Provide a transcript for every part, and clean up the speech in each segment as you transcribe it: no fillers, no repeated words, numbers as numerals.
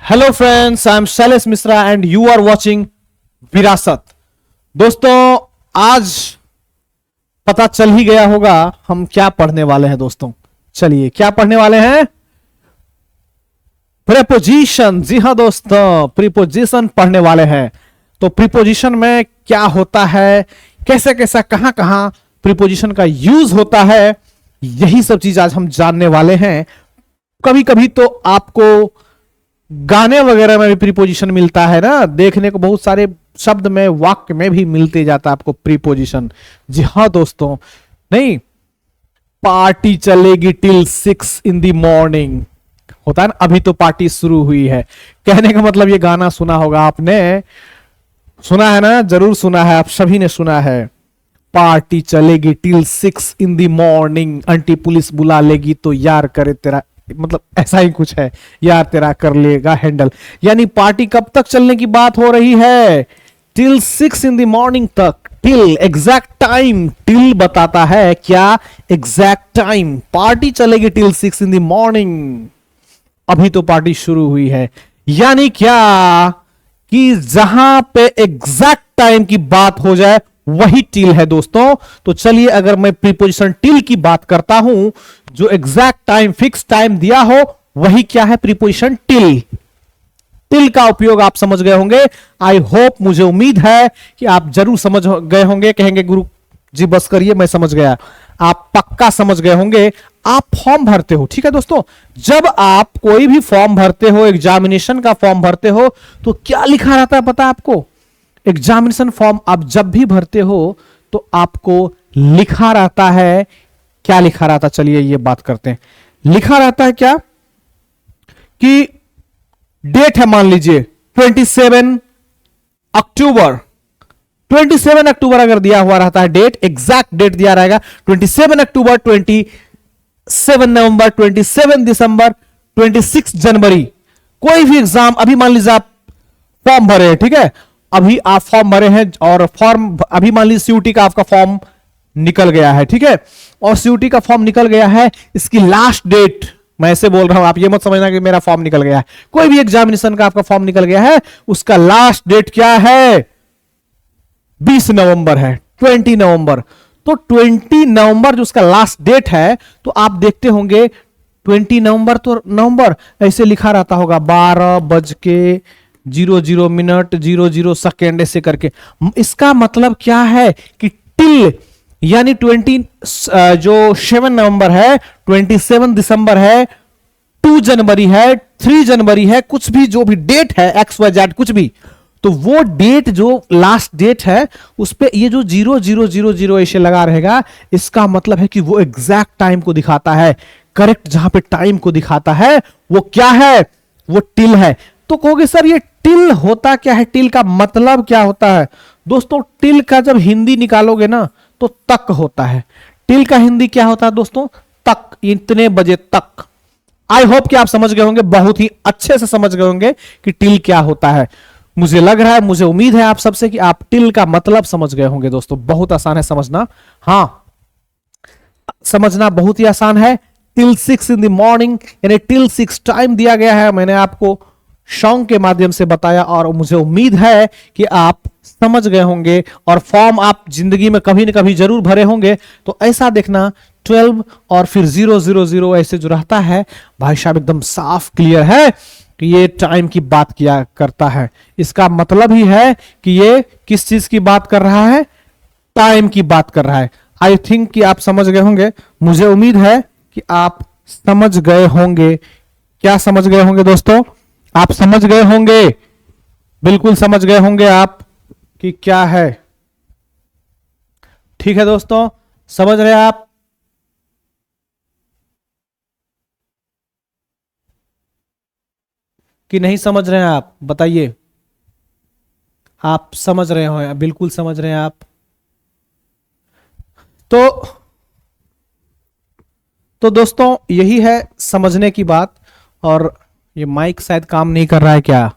Hello friends, I am Shailesh Mishra and you are watching Virasat. दोस्तों, आज पता चल ही गया होगा हम क्या पढ़ने वाले हैं। दोस्तों चलिए, क्या पढ़ने वाले हैं? प्रीपोजिशन। जी हां दोस्तों, प्रीपोजिशन पढ़ने वाले हैं। तो प्रीपोजिशन में क्या होता है, कैसे कैसा, कहां कहां प्रीपोजिशन का यूज होता है, यही सब चीज आज हम जानने वाले हैं। कभी कभी तो आपको गाने वगैरह में भी प्रीपोजिशन मिलता है ना, देखने को बहुत सारे शब्द में, वाक्य में भी मिलते जाता है आपको प्रीपोजिशन। जी हाँ दोस्तों, नहीं, पार्टी चलेगी टिल 6 इन द मॉर्निंग होता है ना, अभी तो पार्टी शुरू हुई है। कहने का मतलब, ये गाना सुना होगा आपने, सुना है ना, जरूर सुना है, आप सभी ने सुना है। पार्टी चलेगी till 6 in the morning, aunty police बुला लेगी तो यार करे तेरा, मतलब ऐसा ही कुछ है, यार तेरा कर लेगा हैंडल। यानी पार्टी कब तक चलने की बात हो रही है? टिल 6 इन द मॉर्निंग तक। टिल एग्जैक्ट टाइम, टिल बताता है क्या? Exact time. पार्टी चलेगी टिल 6 इन द मॉर्निंग, अभी तो पार्टी शुरू हुई है। यानी क्या कि जहां पे एग्जैक्ट टाइम की बात हो जाए वही टिल है दोस्तों। तो चलिए, अगर मैं प्रीपोजिशन टिल की बात करता हूं, जो एग्जैक्ट टाइम, फिक्स टाइम दिया हो, वही क्या है? Preposition till. टिल का उपयोग आप समझ गए होंगे। आई होप, मुझे उम्मीद है कि आप जरूर समझ गए होंगे। कहेंगे गुरु जी बस करिए, मैं समझ गया। आप पक्का समझ गए होंगे। आप फॉर्म भरते हो, ठीक है दोस्तों, जब आप कोई भी फॉर्म भरते हो, एग्जामिनेशन का फॉर्म भरते हो, तो क्या लिखा रहता है पता है आपको? एग्जामिनेशन फॉर्म आप जब भी भरते हो तो आपको लिखा रहता है, क्या लिखा रहता? चलिए ये बात करते हैं। लिखा रहता है क्या कि डेट है, मान लीजिए 27 अक्टूबर। 27 अक्टूबर अगर दिया हुआ रहता है, डेट, एग्जैक्ट डेट दिया रहेगा 27 अक्टूबर, 27 नवंबर, 27 दिसंबर, 26 जनवरी। कोई भी एग्जाम, अभी मान लीजिए आप फॉर्म भरे हैं, ठीक है, अभी आप फॉर्म भरे हैं और फॉर्म, अभी मान लीजिए सीयूटी का आपका फॉर्म निकल गया है, ठीक है, और सीयूटी का फॉर्म निकल गया है, इसकी लास्ट डेट, मैं ऐसे बोल रहा हूं, आप ये मत समझना कि मेरा फॉर्म निकल गया है। कोई भी एग्जामिनेशन का आपका फॉर्म निकल गया है, उसका लास्ट डेट क्या है? 20 नवंबर है, 20 नवंबर। तो 20 नवंबर जो उसका लास्ट डेट है, तो आप देखते होंगे 20 नवंबर, तो नवंबर ऐसे लिखा रहता होगा 12:00 00 सेकेंड, ऐसे करके। इसका मतलब क्या है कि टिल, यानी 20 जो 7 नवंबर है, 27 दिसंबर है, 2 जनवरी है, 3 जनवरी है, कुछ भी जो भी डेट है, XYZ कुछ भी, तो वो डेट जो लास्ट डेट है, उस पे ये जो 0000 ऐसे लगा रहेगा, इसका मतलब है कि वो एग्जैक्ट टाइम को दिखाता है। करेक्ट जहां पे टाइम को दिखाता है वो क्या है? वो टिल है। तो कहोगे सर ये टिल होता क्या है, टिल का मतलब क्या होता है? दोस्तों, टिल का जब हिंदी निकालोगे ना, तो तक होता है। टिल का हिंदी क्या होता है दोस्तों? तक, इतने बजे तक। आई होप कि आप समझ गए होंगे, बहुत ही अच्छे से समझ गए होंगे कि टिल क्या होता है। मुझे लग रहा है, मुझे उम्मीद है आप सबसे कि आप टिल का मतलब समझ गए होंगे दोस्तों। बहुत आसान है समझना, हां, समझना बहुत ही आसान है। टिल 6 इन द मॉर्निंग, यानी टिल 6 टाइम दिया गया है, मैंने आपको सॉन्ग के माध्यम से बताया, और मुझे उम्मीद है कि आप समझ गए होंगे। और फॉर्म आप जिंदगी में कभी न कभी जरूर भरे होंगे, तो ऐसा देखना 12 और फिर 000 ऐसे जो रहता है, भाई साहब एकदम साफ क्लियर है कि ये टाइम की बात किया करता है। इसका मतलब ही है कि ये किस चीज की बात कर रहा है? टाइम की बात कर रहा है। आई थिंक कि आप समझ गए होंगे, मुझे उम्मीद है कि आप समझ गए होंगे। क्या समझ गए होंगे दोस्तों? आप समझ गए होंगे, बिल्कुल समझ गए होंगे आप कि क्या है। ठीक है दोस्तों, समझ रहे आप? कि नहीं समझ रहे हैं आप? बताइए। आप समझ रहे हो? बिल्कुल समझ रहे हैं आप? तो दोस्तों, यही है समझने की बात। और ये माइक शायद काम नहीं कर रहा है क्या?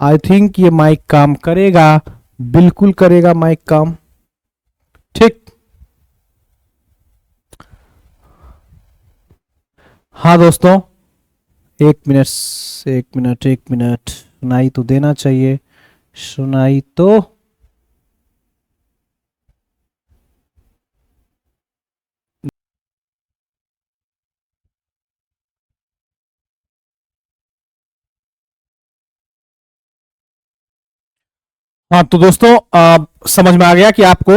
आई थिंक ये माइक काम करेगा, बिल्कुल करेगा माइक काम। ठीक, हाँ दोस्तों, एक मिनट सुनाई तो देना चाहिए, सुनाई तो। हाँ तो दोस्तों समझ में आ गया कि आपको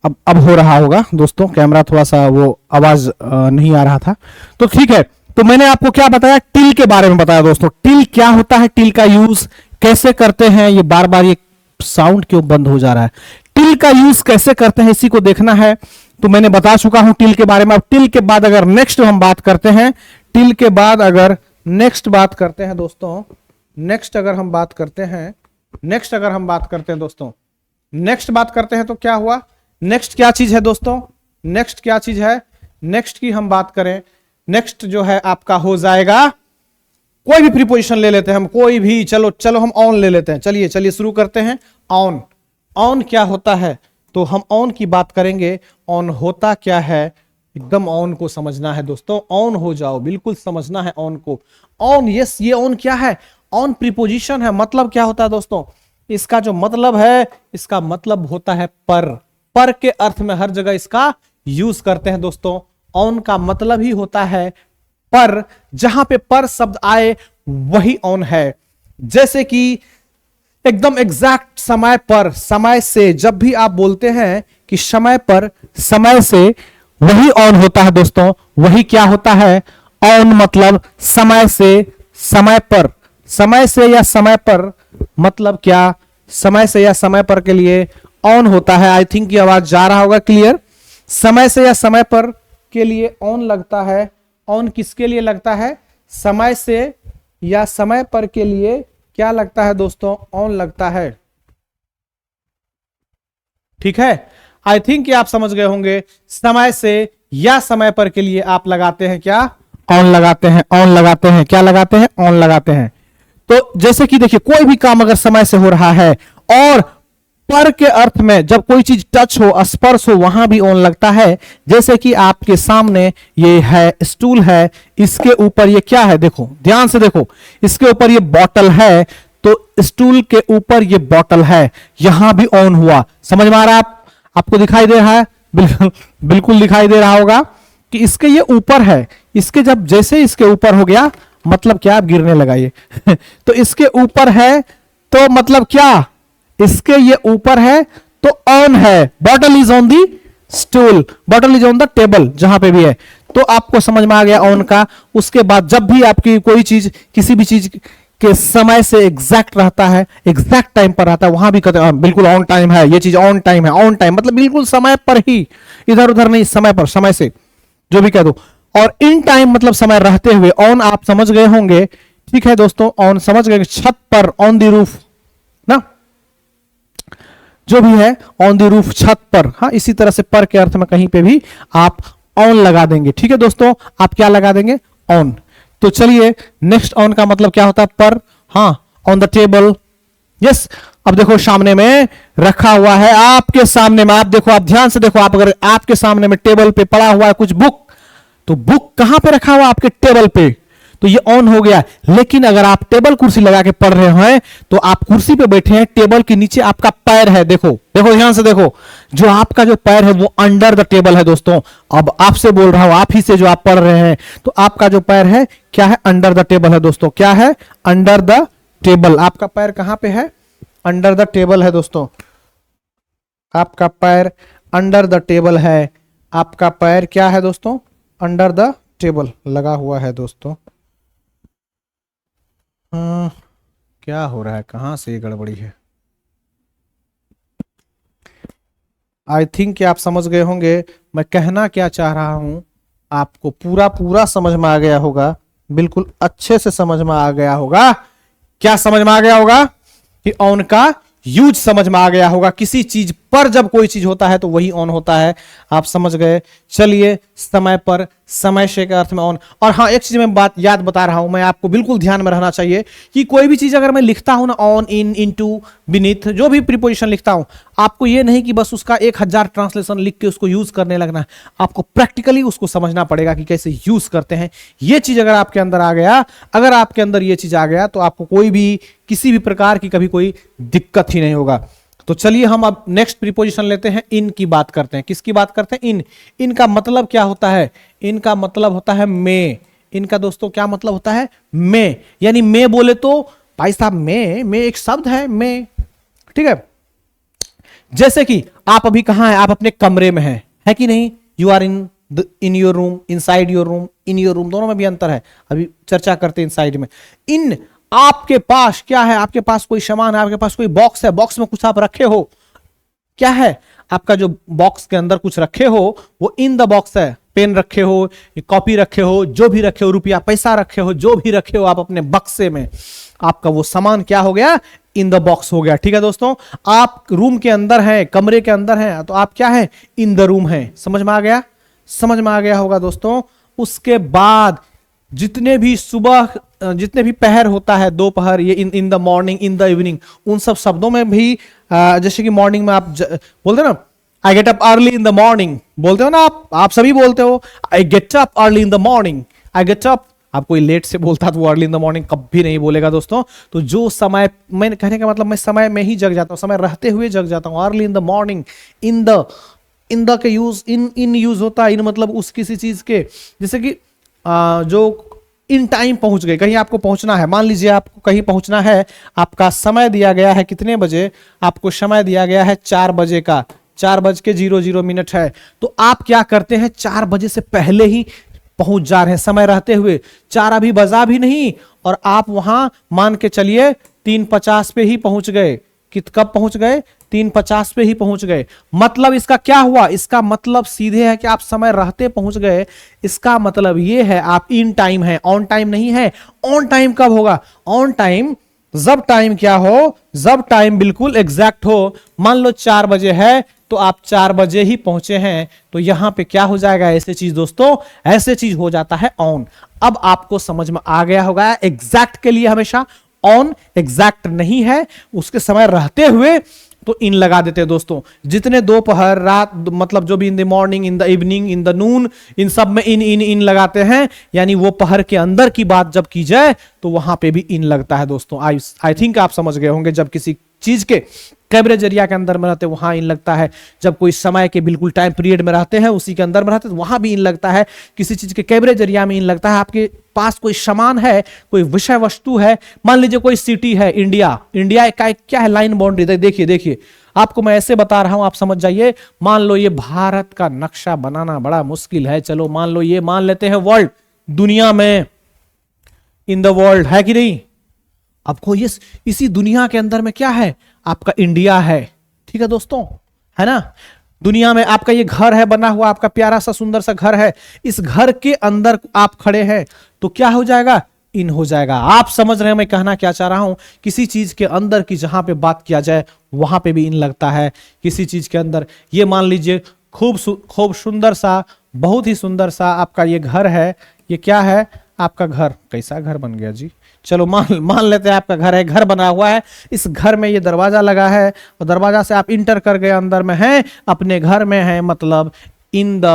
अब हो रहा होगा दोस्तों, कैमरा थोड़ा सा वो आवाज नहीं आ रहा था, तो ठीक है। तो मैंने आपको क्या बताया, टिल के बारे में बताया दोस्तों। टिल क्या होता है, टिल का यूज कैसे करते हैं, ये बार बार ये साउंड क्यों बंद हो जा रहा है, टिल का यूज कैसे करते हैं इसी को देखना है। तो मैंने बता चुका हूं टिल के बारे में। अब टिल के बाद अगर नेक्स्ट हम बात करते हैं, टिल के बाद अगर नेक्स्ट बात करते हैं दोस्तों, नेक्स्ट अगर हम बात करते हैं, नेक्स्ट अगर हम बात करते हैं दोस्तों, नेक्स्ट बात करते हैं तो क्या हुआ, नेक्स्ट क्या चीज है दोस्तों, नेक्स्ट क्या चीज है, नेक्स्ट की हम बात करें, नेक्स्ट जो है आपका हो जाएगा, कोई भी प्रीपोजिशन ले लेते हैं हम, कोई भी, चलो चलो हम ऑन ले लेते हैं, चलिए चलिए शुरू करते हैं। ऑन, ऑन क्या होता है, तो हम ऑन की बात करेंगे। ऑन होता क्या है, एकदम ऑन को समझना है दोस्तों, ऑन हो जाओ, बिल्कुल समझना है ऑन को। ऑन, यस, ये ऑन क्या है, ऑन प्रीपोजिशन है। मतलब क्या होता है दोस्तों, इसका जो मतलब है, इसका मतलब होता है पर। पर के अर्थ में हर जगह इसका यूज करते हैं दोस्तों। ऑन का मतलब ही होता है पर, जहां पे पर शब्द आए वही ऑन है। जैसे कि एकदम एग्जैक्ट समय पर, समय से, जब भी आप बोलते हैं कि समय पर, समय से, वही ऑन होता है दोस्तों। वही क्या होता है, ऑन मतलब समय से, समय पर, समय से या समय पर मतलब क्या, समय से या समय पर के लिए ऑन होता है। आई थिंक ये आवाज जा रहा होगा क्लियर। समय से या समय पर के लिए ऑन लगता है। ऑन किसके लिए लगता है, समय से या समय पर के लिए क्या लगता है दोस्तों, ऑन लगता है। ठीक है, आई थिंक आप समझ गए होंगे। समय से या समय पर के लिए आप लगाते हैं क्या, ऑन लगाते हैं, ऑन लगाते हैं, क्या लगाते हैं, ऑन लगाते हैं। तो जैसे कि देखिए, कोई भी काम अगर समय से हो रहा है, और पर के अर्थ में जब कोई चीज टच हो, स्पर्श हो, वहां भी ऑन लगता है। जैसे कि आपके सामने ये है, स्टूल है, इसके ऊपर ये क्या है, देखो ध्यान से देखो, इसके ऊपर ये बॉटल है, तो स्टूल के ऊपर ये बॉटल है, यहां भी ऑन हुआ। समझ में आ रहा है, आपको दिखाई दे रहा है, बिल्कुल बिल्कुल दिखाई दे रहा होगा कि इसके ये ऊपर है, इसके जब जैसे इसके ऊपर हो गया, मतलब क्या, आप गिरने लगा ये तो इसके ऊपर है तो मतलब क्या, इसके ये ऊपर है तो ऑन है। Bottle is on the stool, bottle is on the table, जहां पे भी है। तो आपको समझ में आ गया ऑन का। उसके बाद जब भी आपकी कोई चीज, किसी भी चीज के समय से एग्जैक्ट रहता है, एग्जैक्ट टाइम पर रहता है, वहां भी कहते हैं बिल्कुल ऑन टाइम है, ये चीज ऑन टाइम है। ऑन टाइम मतलब बिल्कुल समय पर ही, इधर उधर नहीं, समय पर, समय से, जो भी कह दो। और इन टाइम मतलब समय रहते हुए। ऑन आप समझ गए होंगे, ठीक है दोस्तों, ऑन समझ गए, छत पर, ऑन दी रूफ ना, जो भी है ऑन दी रूफ, छत पर। हाँ, इसी तरह से पर के अर्थ में कहीं पे भी आप ऑन लगा देंगे। ठीक है दोस्तों, आप क्या लगा देंगे, ऑन। तो चलिए नेक्स्ट, ऑन का मतलब क्या होता है, पर। हाँ, ऑन द टेबल, यस। अब देखो सामने में रखा हुआ है, आपके सामने में, आप देखो, आप ध्यान से देखो, आप अगर आपके सामने में टेबल पे पड़ा हुआ है कुछ बुक, तो बुक कहां पे रखा हुआ, आपके टेबल पे, तो ये ऑन हो गया। लेकिन अगर आप टेबल कुर्सी लगा के पढ़ रहे हैं, तो आप कुर्सी पे बैठे हैं, टेबल के नीचे आपका पैर है, देखो देखो ध्यान से देखो, जो आपका जो पैर है वो अंडर द टेबल है दोस्तों। अब आपसे बोल रहा हूं, आप ही से, जो आप पढ़ रहे हैं, तो आपका जो पैर है क्या है, अंडर द टेबल है दोस्तों। क्या है, अंडर द टेबल। आपका पैर कहां पे है, अंडर द टेबल है दोस्तों। आपका पैर अंडर द टेबल है। आपका पैर क्या है दोस्तों, अंडर द टेबल लगा हुआ है दोस्तों। क्या हो रहा है, कहां से ये गड़बड़ी है। आई थिंक कि आप समझ गए होंगे मैं कहना क्या चाह रहा हूं, आपको पूरा पूरा समझ में आ गया होगा, बिल्कुल अच्छे से समझ में आ गया होगा। क्या समझ में आ गया होगा कि ऑन का यूज समझ में आ गया होगा। किसी चीज पर जब कोई चीज होता है तो वही ऑन होता है। आप समझ गए। चलिए, समय पर, समय से के अर्थ में ऑन। और हाँ, एक चीज मैं बात याद बता रहा हूं, मैं आपको बिल्कुल ध्यान में रहना चाहिए कि कोई भी चीज अगर मैं लिखता हूं ना, ऑन, इन, इनटू, बीनीथ, जो भी प्रीपोजिशन लिखता हूं, आपको ये नहीं कि बस उसका 1000 ट्रांसलेशन लिख के उसको यूज करने लगना है। आपको प्रैक्टिकली उसको समझना पड़ेगा कि कैसे यूज करते हैं। ये चीज अगर आपके अंदर आ गया, अगर आपके अंदर ये चीज आ गया, तो आपको कोई भी किसी भी प्रकार की कभी कोई दिक्कत ही नहीं होगा। तो चलिए हम अब नेक्स्ट प्रीपोजिशन लेते हैं, इन की बात करते हैं। किसकी बात करते हैं? इन। इनका मतलब क्या होता है? इनका मतलब होता है मैं। इनका दोस्तों क्या मतलब होता है? मैं। यानी मैं बोले तो भाई साहब, मैं एक शब्द है, मैं। ठीक है। जैसे कि आप अभी कहां हैं? आप अपने कमरे में हैं, है कि नहीं? You are in your room, inside your room, in your room, दोनों में भी अंतर है। अभी चर्चा करते हैं इनसाइड में। इन, आपके पास क्या है? आपके पास कोई सामान है, आपके पास कोई बॉक्स है, बॉक्स में कुछ आप रखे हो। क्या है? आपका जो बॉक्स के अंदर कुछ रखे हो वो इन द बॉक्स है। पेन रखे हो, कॉपी रखे हो, जो भी रखे हो, रुपया पैसा रखे हो, जो भी रखे हो आप अपने बक्से में, आपका वो सामान क्या हो गया? इन द बॉक्स हो गया। ठीक है दोस्तों, आप रूम के अंदर हैं, कमरे के अंदर हैं, तो आप क्या है? इन द रूम है। समझ में आ गया? समझ में आ गया होगा दोस्तों। उसके बाद जितने भी सुबह, जितने भी पहर होता है, दोपहर, ये इन the morning, in the evening, उन सब शब्दों में भी जैसे कि मॉर्निंग में आप बोलते हो ना, I get up early in the morning, बोलते हो ना आप सभी बोलते हो, आई get up early in the morning, I get up. आप कोई लेट से बोलता तो वो अर्ली इन द मॉर्निंग कभी नहीं बोलेगा दोस्तों। तो जो समय, मैं कहने का मतलब मैं समय में ही जग जाता हूँ, समय रहते हुए जग जाता हूँ। Early in the morning, in the के यूज, इन यूज होता है। इन मतलब उस किसी चीज के, जैसे कि जो इन टाइम पहुंच गए, कहीं आपको पहुंचना है, मान लीजिए आपको कहीं पहुंचना है, आपका समय दिया गया है कितने बजे? आपको समय दिया गया है 4 बजे का, 4:00 है। तो आप क्या करते हैं? 4 बजे से पहले ही पहुंच जा रहे हैं, समय रहते हुए। 4 अभी बजा भी नहीं और आप वहां मान के चलिए 3:50 पे ही पहुंच गए। कब पहुंच गए? 3:50 पे ही पहुंच गए। मतलब इसका क्या हुआ? इसका मतलब सीधे है कि आप समय रहते पहुंच गए। इसका मतलब ये है आप इन टाइम है, ऑन टाइम नहीं है। ऑन टाइम कब होगा? ऑन टाइम जब टाइम क्या हो? जब टाइम बिल्कुल एग्जैक्ट हो। मान लो 4 बजे है तो आप 4 बजे ही पहुंचे हैं, तो यहां पे क्या हो जाएगा? ऐसे चीज दोस्तों, ऐसे चीज हो जाता है ऑन। अब आपको समझ में आ गया होगा, एग्जैक्ट के लिए हमेशा ऑन, एग्जैक्ट नहीं है, उसके समय रहते हुए तो इन लगा देते हैं दोस्तों। जितने दोपहर, रात, मतलब जो भी in the morning, in the evening, in the noon, इन सब में इन लगाते हैं। यानी वो पहर के अंदर की बात जब की जाए तो वहां पे भी इन लगता है दोस्तों। आई थिंक आप समझ गए होंगे। जब किसी चीज के कैबरेज एरिया के अंदर में रहते हैं वहां इन लगता है। जब कोई समय के बिल्कुल टाइम पीरियड में रहते हैं उसी के अंदर में रहते हैं तो वहां भी इन लगता है। किसी चीज के कैबरेज एरिया में इन लगता है। आपके पास कोई सामान है, कोई विषय वस्तु है, मान लीजिए कोई सिटी है, इंडिया। इंडिया का क्या है? Line boundary. देखिए आपको मैं ऐसे बता रहा हूं, आप समझ जाइए। मान लो ये भारत का नक्शा बनाना बड़ा मुश्किल है, चलो मान लो ये मान लेते हैं वर्ल्ड, दुनिया में, इन द वर्ल्ड, है कि नहीं? आपको ये इसी दुनिया के अंदर में क्या है? आपका इंडिया है। ठीक है दोस्तों, है ना? दुनिया में आपका ये घर है बना हुआ, आपका प्यारा सा सुंदर सा घर है। इस घर के अंदर आप खड़े हैं तो क्या हो जाएगा? इन हो जाएगा। आप समझ रहे हैं मैं कहना क्या चाह रहा हूं? किसी चीज के अंदर की जहां पे बात किया जाए वहां पे भी इन लगता है। किसी चीज के अंदर, ये मान लीजिए खूब सुंदर सा, बहुत ही सुंदर सा आपका ये घर है। ये क्या है? आपका घर। कैसा घर बन गया जी? चलो मान लेते हैं आपका घर है, घर बना हुआ है। इस घर में ये दरवाजा लगा है और दरवाजा से आप इंटर कर गए, अंदर में हैं, अपने घर में हैं, मतलब इन द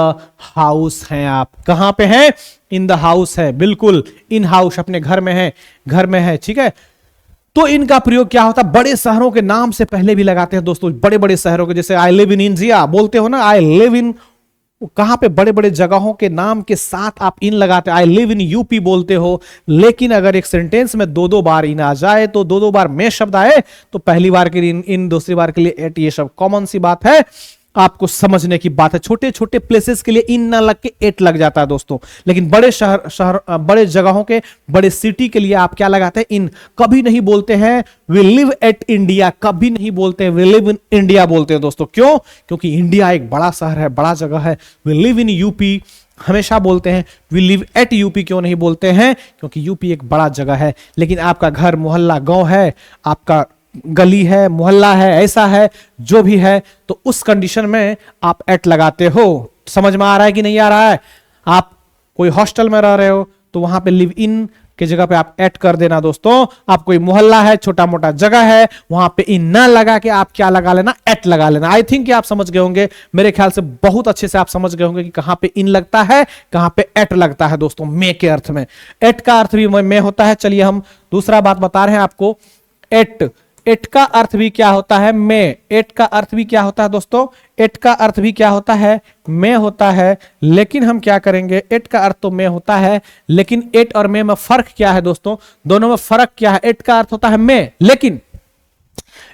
हाउस हैं। आप कहां पे हैं? इन द हाउस है, बिल्कुल इन हाउस, अपने घर में है, घर में है। ठीक है। तो इनका प्रयोग क्या होता है? बड़े शहरों के नाम से पहले भी लगाते हैं दोस्तों। बड़े बड़े शहरों के, जैसे आई लिव इन इंडिया बोलते हो ना, आई लिव इन, कहां पे? बड़े बड़े जगहों के नाम के साथ आप इन लगाते हैं। आई लिव इन यूपी बोलते हो। लेकिन अगर एक सेंटेंस में 2-2 बार इन आ जाए, तो 2-2 बार में शब्द आए तो पहली बार के लिए इन, दूसरी बार के लिए एट, ये सब कॉमन सी बात है, आपको समझने की बात है। छोटे छोटे प्लेसेस के लिए इन ना लग के एट लग जाता है दोस्तों। लेकिन बड़े शहर बड़े जगहों के, बड़े सिटी के लिए आप क्या लगाते हैं? इन। कभी नहीं बोलते हैं वी लिव एट इंडिया, कभी नहीं बोलते हैं वी लिव इन इंडिया बोलते हैं दोस्तों। क्यों? क्योंकि इंडिया एक बड़ा शहर है, बड़ा जगह है। वी लिव इन यूपी हमेशा बोलते हैं। वी लिव एट यूपी क्यों नहीं बोलते हैं? क्योंकि यूपी एक बड़ा जगह है। लेकिन आपका घर, मोहल्ला, गांव है, आपका गली है, मोहल्ला है, ऐसा है, जो भी है, तो उस कंडीशन में आप एट लगाते हो। समझ में आ रहा है कि नहीं आ रहा है? आप कोई हॉस्टल में रह रहे हो तो वहां पे लिव इन की जगह पे आप एट कर देना दोस्तों। आप कोई मोहल्ला है, छोटा मोटा जगह है, वहां पे इन ना लगा के आप क्या लगा लेना, एट लगा लेना। आई थिंक कि आप समझ गए होंगे, मेरे ख्याल से बहुत अच्छे से आप समझ गए होंगे कि कहां पे इन लगता है, कहां पे एट लगता है दोस्तों, मे के अर्थ में। एट का अर्थ भी मे होता है। चलिए हम दूसरा बात बता रहे हैं आपको। एट, एट का अर्थ भी क्या होता है? मे। एट का अर्थ भी क्या होता है दोस्तों? एट का अर्थ भी क्या होता है? मे होता है। लेकिन हम क्या करेंगे, एट का अर्थ तो मे होता है, लेकिन एट और मे में फर्क क्या है दोस्तों? दोनों में फर्क क्या है? एट का अर्थ होता है मे, लेकिन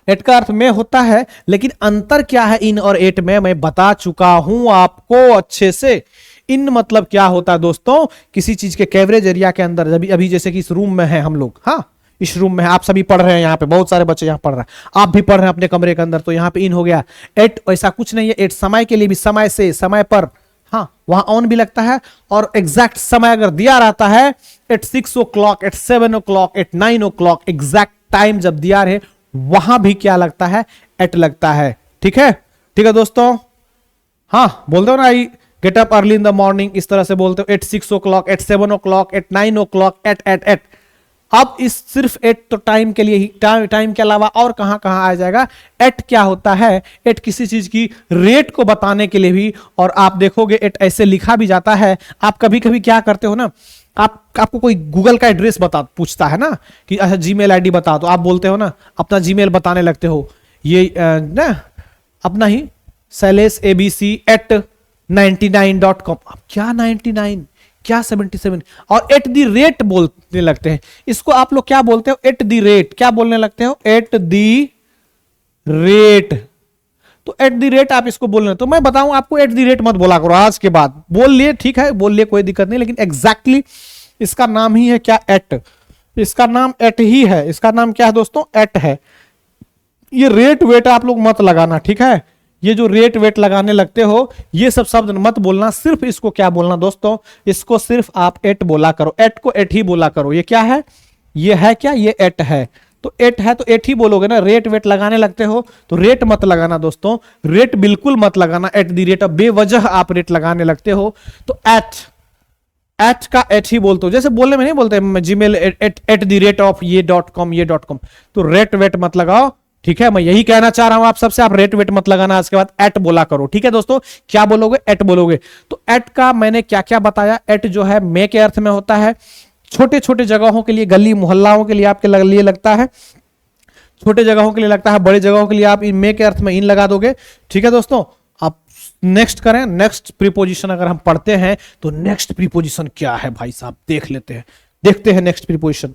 एट का अर्थ में होता है, लेकिन अंतर क्या है इन और एट में? मैं बता चुका हूं आपको अच्छे से। इन मतलब क्या होता है दोस्तों? किसी चीज के कवरेज एरिया के अंदर, अभी जैसे कि इस रूम में है हम लोग, हाँ इस रूम में आप सभी पढ़ रहे हैं, यहाँ पे बहुत सारे बच्चे यहाँ पढ़ रहे हैं, आप भी पढ़ रहे हैं अपने कमरे के अंदर, तो यहाँ पे इन हो गया। एट ऐसा कुछ नहीं है, एट समय के लिए भी, समय से, समय पर, हाँ वहां ऑन भी लगता है। और एग्जैक्ट समय अगर दिया रहता है at 6 o'clock, at 7 o'clock, at 9 o'clock, exact time जब दिया रहे वहां भी क्या लगता है? एट लगता है। ठीक है, ठीक है दोस्तों। हाँ बोलते हो ना, I get up early in the morning, इस तरह से बोलते हो। At 6 o'clock, at 7 o'clock, at 9 o'clock, at at at. अब इस सिर्फ एट तो टाइम के लिए ही, टाइम के अलावा और कहां कहां आ जाएगा? एट क्या होता है? एट किसी चीज की रेट को बताने के लिए भी, और आप देखोगे एट ऐसे लिखा भी जाता है। आप कभी कभी क्या करते हो ना, आपको कोई गूगल का एड्रेस पूछता है ना कि अच्छा जीमेल आईडी बता, तो आप बोलते हो ना, अपना जीमेल बताने लगते हो, ये ना अपना ही shailesh@99.com। अब क्या 99, क्या 77, और एट दी रेट बोलने लगते हैं। इसको आप लोग क्या बोलते हो? At the rate. क्या बोलने लगते हो? At the rate. तो एट दी रेट आप इसको बोलने, तो मैं बताऊं आपको, एट दी रेट मत बोला करो आज के बाद। बोल लिए ठीक है, बोल लिए कोई दिक्कत नहीं, लेकिन एग्जैक्टली इसका नाम ही है क्या? एट। इसका नाम एट ही है। इसका नाम क्या है दोस्तों? एट है। ये रेट वेट आप लोग मत लगाना, ठीक है? ये जो रेट वेट लगाने लगते हो, ये सब शब्द मत बोलना। सिर्फ इसको क्या बोलना दोस्तों? इसको सिर्फ आप एट बोला करो। एट को एट ही बोला करो। ये क्या है? ये है क्या? ये एट है। तो एट है तो एट ही बोलोगे ना। रेट वेट लगाने लगते हो तो रेट मत लगाना दोस्तों, रेट बिल्कुल मत लगाना। एट दी रेट, अब बेवजह आप रेट लगाने लगते हो तो एट, एट का एट ही बोलते हो। जैसे बोलने में नहीं बोलते Gmail at the rate of ये .com, ये .com, तो रेट वेट मत लगाओ, ठीक है? मैं यही कहना चाह रहा हूं आप सबसे, आप रेट वेट मत लगाना, आज के बाद एट बोला करो, ठीक है दोस्तों? क्या बोलोगे? एट बोलोगे। तो एट का मैंने क्या क्या बताया? एट जो है मे के अर्थ में होता है, छोटे छोटे जगहों के लिए, गली मोहल्लाओं के लिए आपके लिए लगता है, छोटे जगहों के लिए लगता है, बड़े जगहों के लिए आप इन मे के अर्थ में इन लगा दोगे, ठीक है दोस्तों? आप नेक्स्ट करें। नेक्स्ट प्रीपोजिशन अगर हम पढ़ते हैं तो नेक्स्ट प्रीपोजिशन क्या है भाई साहब, देख लेते हैं, देखते हैं नेक्स्ट प्रीपोजिशन।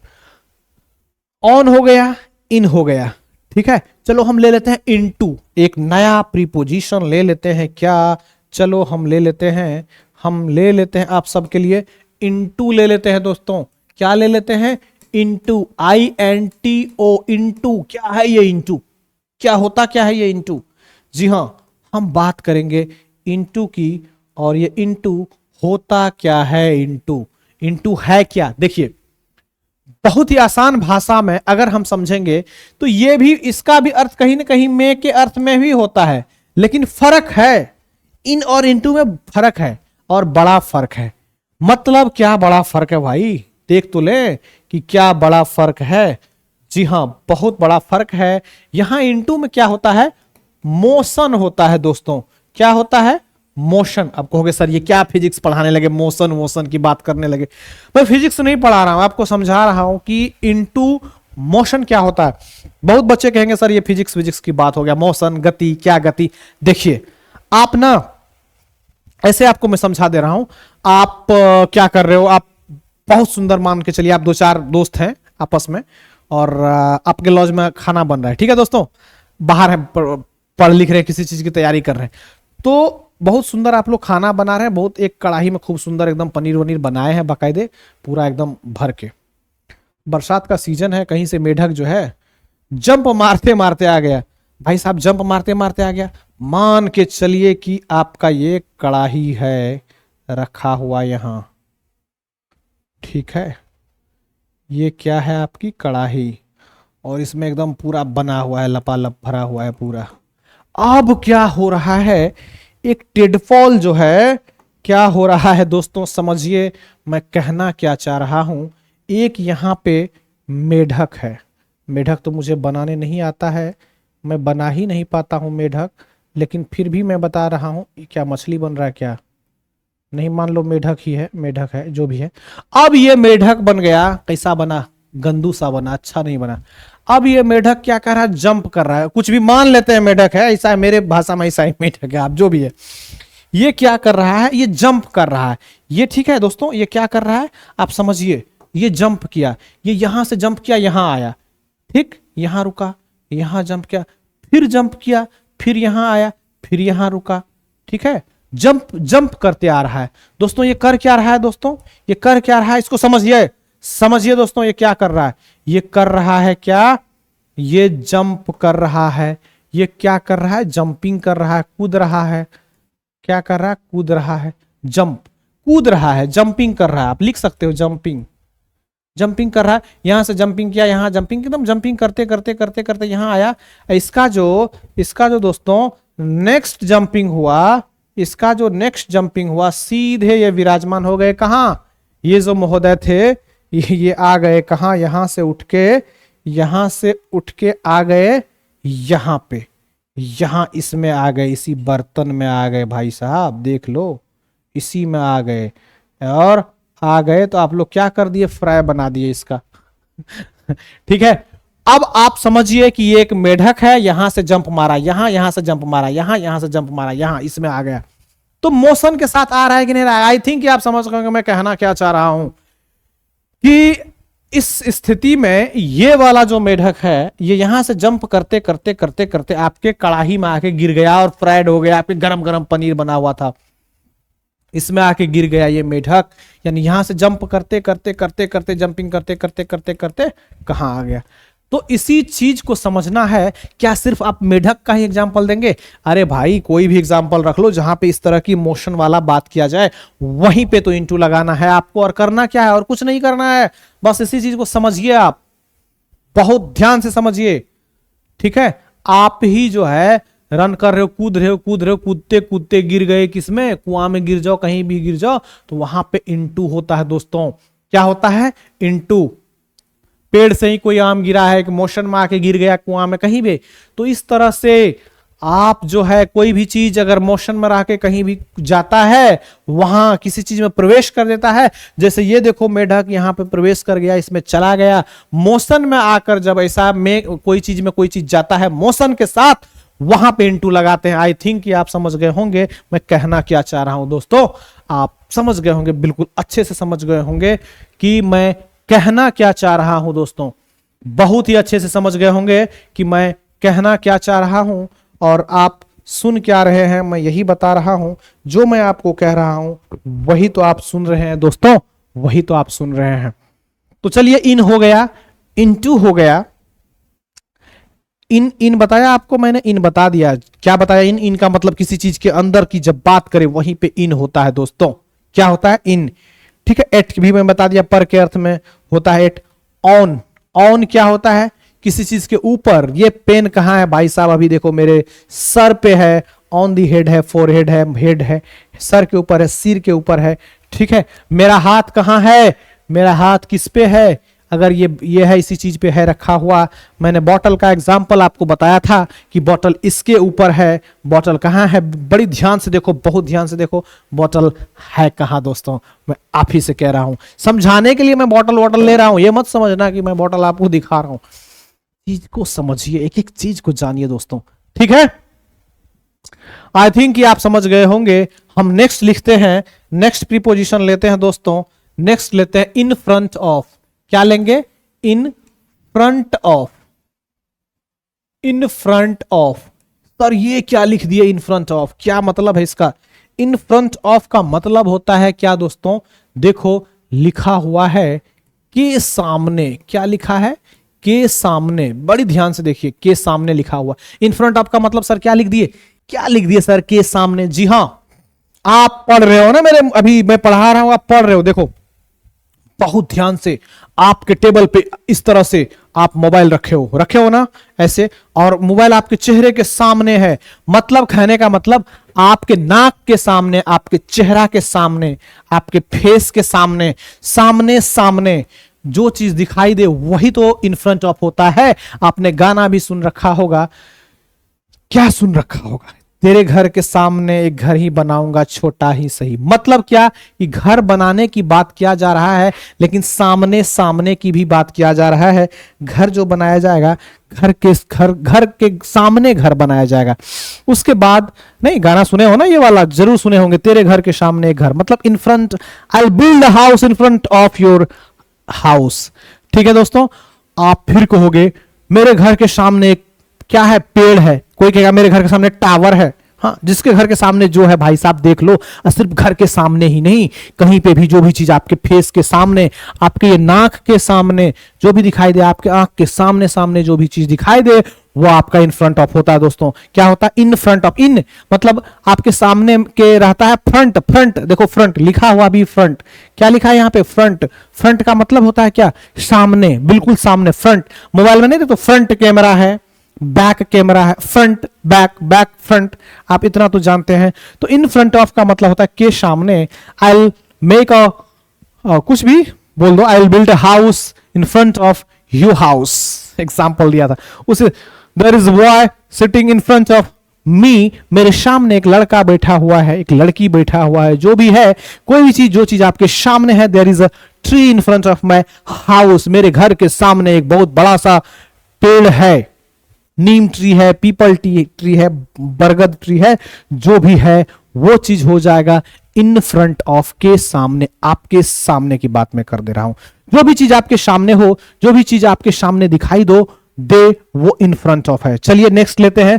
ऑन हो गया, इन हो गया, ठीक है? चलो हम ले लेते हैं इनटू, एक नया प्रीपोजिशन ले लेते हैं क्या? चलो हम ले लेते हैं आप सबके लिए इनटू ले लेते हैं दोस्तों। क्या ले लेते हैं? Into, INTO, into. क्या है ये इनटू? क्या होता क्या है ये इनटू? जी हां, हम बात करेंगे इनटू की, और ये इनटू होता क्या है? इनटू है क्या? देखिए, बहुत ही आसान भाषा में अगर हम समझेंगे तो ये भी, इसका भी अर्थ कहीं ना कहीं मे के अर्थ में भी होता है, लेकिन फर्क है, इन और इनटू में फर्क है, और बड़ा फर्क है। मतलब क्या बड़ा फर्क है भाई? देख तो ले कि क्या बड़ा फर्क है। जी हां, बहुत बड़ा फर्क है। यहां इनटू में क्या होता है? मोशन होता है दोस्तों। क्या होता है? मोशन। अब कहोगे सर ये क्या फिजिक्स पढ़ाने लगे, मोशन मोशन की बात करने लगे। मैं फिजिक्स नहीं पढ़ा रहा हूं, आपको समझा रहा हूं कि इनटू मोशन क्या होता है। बहुत बच्चे कहेंगे सर ये फिजिक्स की बात हो गया, मोशन, गति, क्या गति। देखिए आप ना, ऐसे आपको मैं समझा दे रहा हूं। आप क्या कर रहे हो? आप बहुत सुंदर, मान के चलिए आप 2-4 दोस्त हैं आपस में, और आपके लॉज में खाना बन रहा है, ठीक है दोस्तों? बाहर है, पढ़ लिख रहे हैं, किसी चीज की तैयारी कर रहे हैं, तो बहुत सुंदर आप लोग खाना बना रहे हैं। बहुत एक कढ़ाई में खूब सुंदर एकदम पनीर वनीर बनाए हैं बाकायदे, पूरा एकदम भर के। बरसात का सीजन है, कहीं से मेढक जो है जंप मारते मारते आ गया। भाई साहब जंप मारते मारते आ गया। मान के चलिए कि आपका ये कढ़ाई है रखा हुआ यहां, ठीक है? ये क्या है? आपकी कढ़ाई। और इसमें एकदम पूरा बना हुआ है, लपालप भरा हुआ है पूरा। अब क्या हो रहा है, एक टेडफॉल जो है क्या हो रहा है दोस्तों, समझिए मैं कहना क्या चाह रहा हूं। एक यहां पे मेढक है, मेढक तो मुझे बनाने नहीं आता है, मैं बना ही नहीं पाता हूं मेढक, लेकिन फिर भी मैं बता रहा हूं। क्या मछली बन रहा है क्या, नहीं, मान लो मेढक ही है, मेढक है जो भी है। अब ये मेढक बन गया, कैसा बना, गंदू सा बना, अच्छा नहीं बना। अब ये मेढक क्या कर रहा है, जंप कर रहा है, कुछ भी मान लेते हैं मेढक है, ऐसा है मेरे भाषा में, ऐसा ही मेढक है, आप जो भी है। ये क्या कर रहा है, ये जंप कर रहा है, ये ठीक है दोस्तों, ये क्या कर रहा है आप समझिए, ये जंप किया, ये यहां से जंप किया, यहां आया, ठीक, यहां रुका, यहां जंप किया, फिर जंप किया, फिर यहां आया, फिर यहां रुका, ठीक है, जंप जंप करते आ रहा है दोस्तों। ये कर क्या रहा है दोस्तों, ये कर क्या रहा है, इसको समझिए, समझिए दोस्तों, ये क्या कर रहा है, ये कर रहा है क्या, ये जंप कर रहा है, ये क्या कर रहा है, जंपिंग कर रहा है, कूद रहा है, क्या कर रहा है, कूद रहा है, जंप, कूद रहा है, जंपिंग कर रहा है, आप लिख सकते हो जंपिंग, जंपिंग कर रहा है, यहां से जंपिंग किया, यहां जंपिंग, एकदम जंपिंग करते करते करते करते यहां आया। इसका जो दोस्तों नेक्स्ट जंपिंग हुआ, इसका जो नेक्स्ट जंपिंग हुआ, सीधे ये विराजमान हो गए कहां, ये जो महोदय थे ये आ गए कहां, यहां से उठ के आ गए यहां पे, यहां इसमें आ गए, इसी बर्तन में आ गए भाई साहब, देख लो, इसी में आ गए, और आ गए तो आप लोग क्या कर दिए, फ्राई बना दिए इसका ठीक है। अब आप समझिए कि ये एक मेढक है, यहां से जंप मारा, यहां से जंप मारा, यहां से जंप मारा, यहां इसमें आ गया, तो मोशन के साथ आ रहा है कि नहीं रहा है। आई थिंक आप समझ गए मैं कहना क्या चाह रहा हूं, कि इस स्थिति में ये वाला जो मेढक है, ये यहां से जंप करते करते करते करते आपके कड़ाही में आके गिर गया और फ्राइड हो गया, आपके गरम गरम पनीर बना हुआ था, इसमें आके गिर गया ये मेढक, यानी यहां से जंप करते करते करते करते जंपिंग करते करते करते करते कहां आ गया। तो इसी चीज को समझना है। क्या सिर्फ आप मेढक का ही एग्जांपल देंगे, अरे भाई कोई भी एग्जांपल रख लो जहां पे इस तरह की मोशन वाला बात किया जाए, वहीं पे तो इंटू लगाना है आपको, और करना क्या है, और कुछ नहीं करना है, बस इसी चीज को समझिए, आप बहुत ध्यान से समझिए, ठीक है। आप ही जो है रन कर रहे हो, कूद रहे हो, कूदते कूदते गिर गए, किसमें, कुआं में गिर जाओ, कहीं भी गिर जाओ, तो वहां पे इंटू होता है दोस्तों। क्या होता है, इंटू। पेड़ से ही कोई आम गिरा है, कि मोशन में आके गिर गया कुआं में, कहीं भी, तो इस तरह से आप जो है कोई भी चीज अगर मोशन में रह के कहीं भी जाता है, वहां किसी चीज में प्रवेश कर देता है, जैसे ये देखो मेढक यहां पे प्रवेश कर गया, इसमें चला गया, मोशन में आकर जब ऐसा में कोई चीज जाता है मोशन के साथ, वहां पे इंटू लगाते हैं। आई थिंक कि आप समझ गए होंगे मैं कहना क्या चाह रहा हूं दोस्तों, आप समझ गए होंगे, बिल्कुल अच्छे से समझ गए होंगे कि मैं कहना क्या चाह रहा हूं दोस्तों, बहुत ही अच्छे से समझ गए होंगे कि मैं कहना क्या चाह रहा हूं, और आप सुन क्या रहे हैं, मैं यही बता रहा हूं, जो मैं आपको कह रहा हूं वही तो आप सुन रहे हैं दोस्तों, वही तो आप सुन रहे हैं। तो चलिए, इन हो गया, इनटू हो गया, इन बताया आपको मैंने, इन बता दिया, क्या बताया, इन का मतलब किसी चीज के अंदर की जब बात करें वहीं पे इन होता है दोस्तों, क्या होता है, इन, ठीक है। एट भी मैं बता दिया, पर के अर्थ में होता है एट। ऑन, ऑन क्या होता है, किसी चीज के ऊपर। ये पेन कहां है भाई साहब, अभी देखो मेरे सर पे है, ऑन दी हेड है, फोरहेड है, हेड है, सर के ऊपर है, सिर के ऊपर है, ठीक है। मेरा हाथ कहां है, मेरा हाथ किस पे है, अगर ये है, इसी चीज पे है रखा हुआ। मैंने बॉटल का एग्जांपल आपको बताया था कि बॉटल इसके ऊपर है, बॉटल कहां है, बड़ी ध्यान से देखो, बहुत ध्यान से देखो, बॉटल है कहां दोस्तों, मैं आप ही से कह रहा हूं, समझाने के लिए मैं बॉटल ले रहा हूं, ये मत समझना कि मैं बॉटल आपको दिखा रहा हूं, चीज को समझिए, एक एक चीज को जानिए दोस्तों, ठीक है। आई थिंक कि आप समझ गए होंगे। हम नेक्स्ट लिखते हैं, नेक्स्ट प्रीपोजिशन लेते हैं दोस्तों, नेक्स्ट लेते हैं इन फ्रंट ऑफ। क्या लेंगे, इन front of, in front of. Sir ये क्या लिख दिए, इन फ्रंट ऑफ, क्या मतलब है इसका, इन फ्रंट ऑफ का मतलब होता है क्या दोस्तों, देखो लिखा हुआ है के सामने, क्या लिखा है, के सामने, बड़ी ध्यान से देखिए, के सामने लिखा हुआ। इन फ्रंट ऑफ का मतलब सर क्या लिख दिए, क्या लिख दिए सर, के सामने। जी हां, आप पढ़ रहे हो ना, मेरे अभी मैं पढ़ा रहा हूं, आप पढ़ रहे हो, देखो बहुत ध्यान से, आपके टेबल पे इस तरह से आप मोबाइल रखे हो ना ऐसे, और मोबाइल आपके चेहरे के सामने है, मतलब कहने का मतलब आपके नाक के सामने, आपके चेहरा के सामने, आपके फेस के सामने, सामने सामने जो चीज दिखाई दे वही तो इन फ्रंट ऑफ होता है। आपने गाना भी सुन रखा होगा, क्या सुन रखा होगा, तेरे घर के सामने एक घर ही बनाऊंगा छोटा ही सही। मतलब क्या कि घर बनाने की बात किया जा रहा है, लेकिन सामने सामने की भी बात किया जा रहा है। घर जो बनाया जाएगा, घर के सामने घर बनाया जाएगा। उसके बाद नहीं, गाना सुने हो ना, ये वाला जरूर सुने होंगे, तेरे घर के सामने एक घर, मतलब in front, I will build a house in front of your house. ठीक है दोस्तों, आप फिर कहोगे मेरे घर के सामने एक क्या है, पेड़ है। कोई कहेगा मेरे घर के सामने टावर है। हाँ, जिसके घर के सामने जो है भाई साहब देख लो। और सिर्फ घर के सामने ही नहीं, कहीं पे भी जो भी चीज आपके फेस के सामने, आपके ये नाक के सामने जो भी दिखाई दे, आपके आंख के सामने सामने जो भी चीज दिखाई दे, वो आपका इन फ्रंट ऑफ होता है दोस्तों। क्या होता है? इन फ्रंट ऑफ। इन मतलब आपके सामने के रहता है फ्रंट। फ्रंट देखो, फ्रंट लिखा हुआ भी, फ्रंट क्या लिखा है यहाँ पे? फ्रंट। फ्रंट का मतलब होता है क्या? सामने, बिल्कुल सामने, फ्रंट। मोबाइल में नहीं देखो, फ्रंट कैमरा है, बैक कैमरा है, फ्रंट बैक, बैक फ्रंट, आप इतना तो जानते हैं। तो इन फ्रंट ऑफ का मतलब होता है के सामने। आई विल मेक अ कुछ भी बोल दो, I will build a house in front of your house. Example दिया था उसे। There is boy sitting in front of me, मेरे सामने एक लड़का बैठा हुआ है, एक लड़की बैठा हुआ है, जो भी है, कोई भी चीज, जो चीज आपके सामने है। There is a tree in front of my house, मेरे घर के सामने एक बहुत बड़ा सा पेड़ है, नीम ट्री है, पीपल ट्री है, बरगद ट्री है, जो भी है वो चीज हो जाएगा इन फ्रंट ऑफ के सामने। आपके सामने की बात मैं कर दे रहा हूं। जो भी चीज आपके सामने हो, जो भी चीज आपके सामने दिखाई दे वो इन फ्रंट ऑफ है। चलिए नेक्स्ट लेते हैं,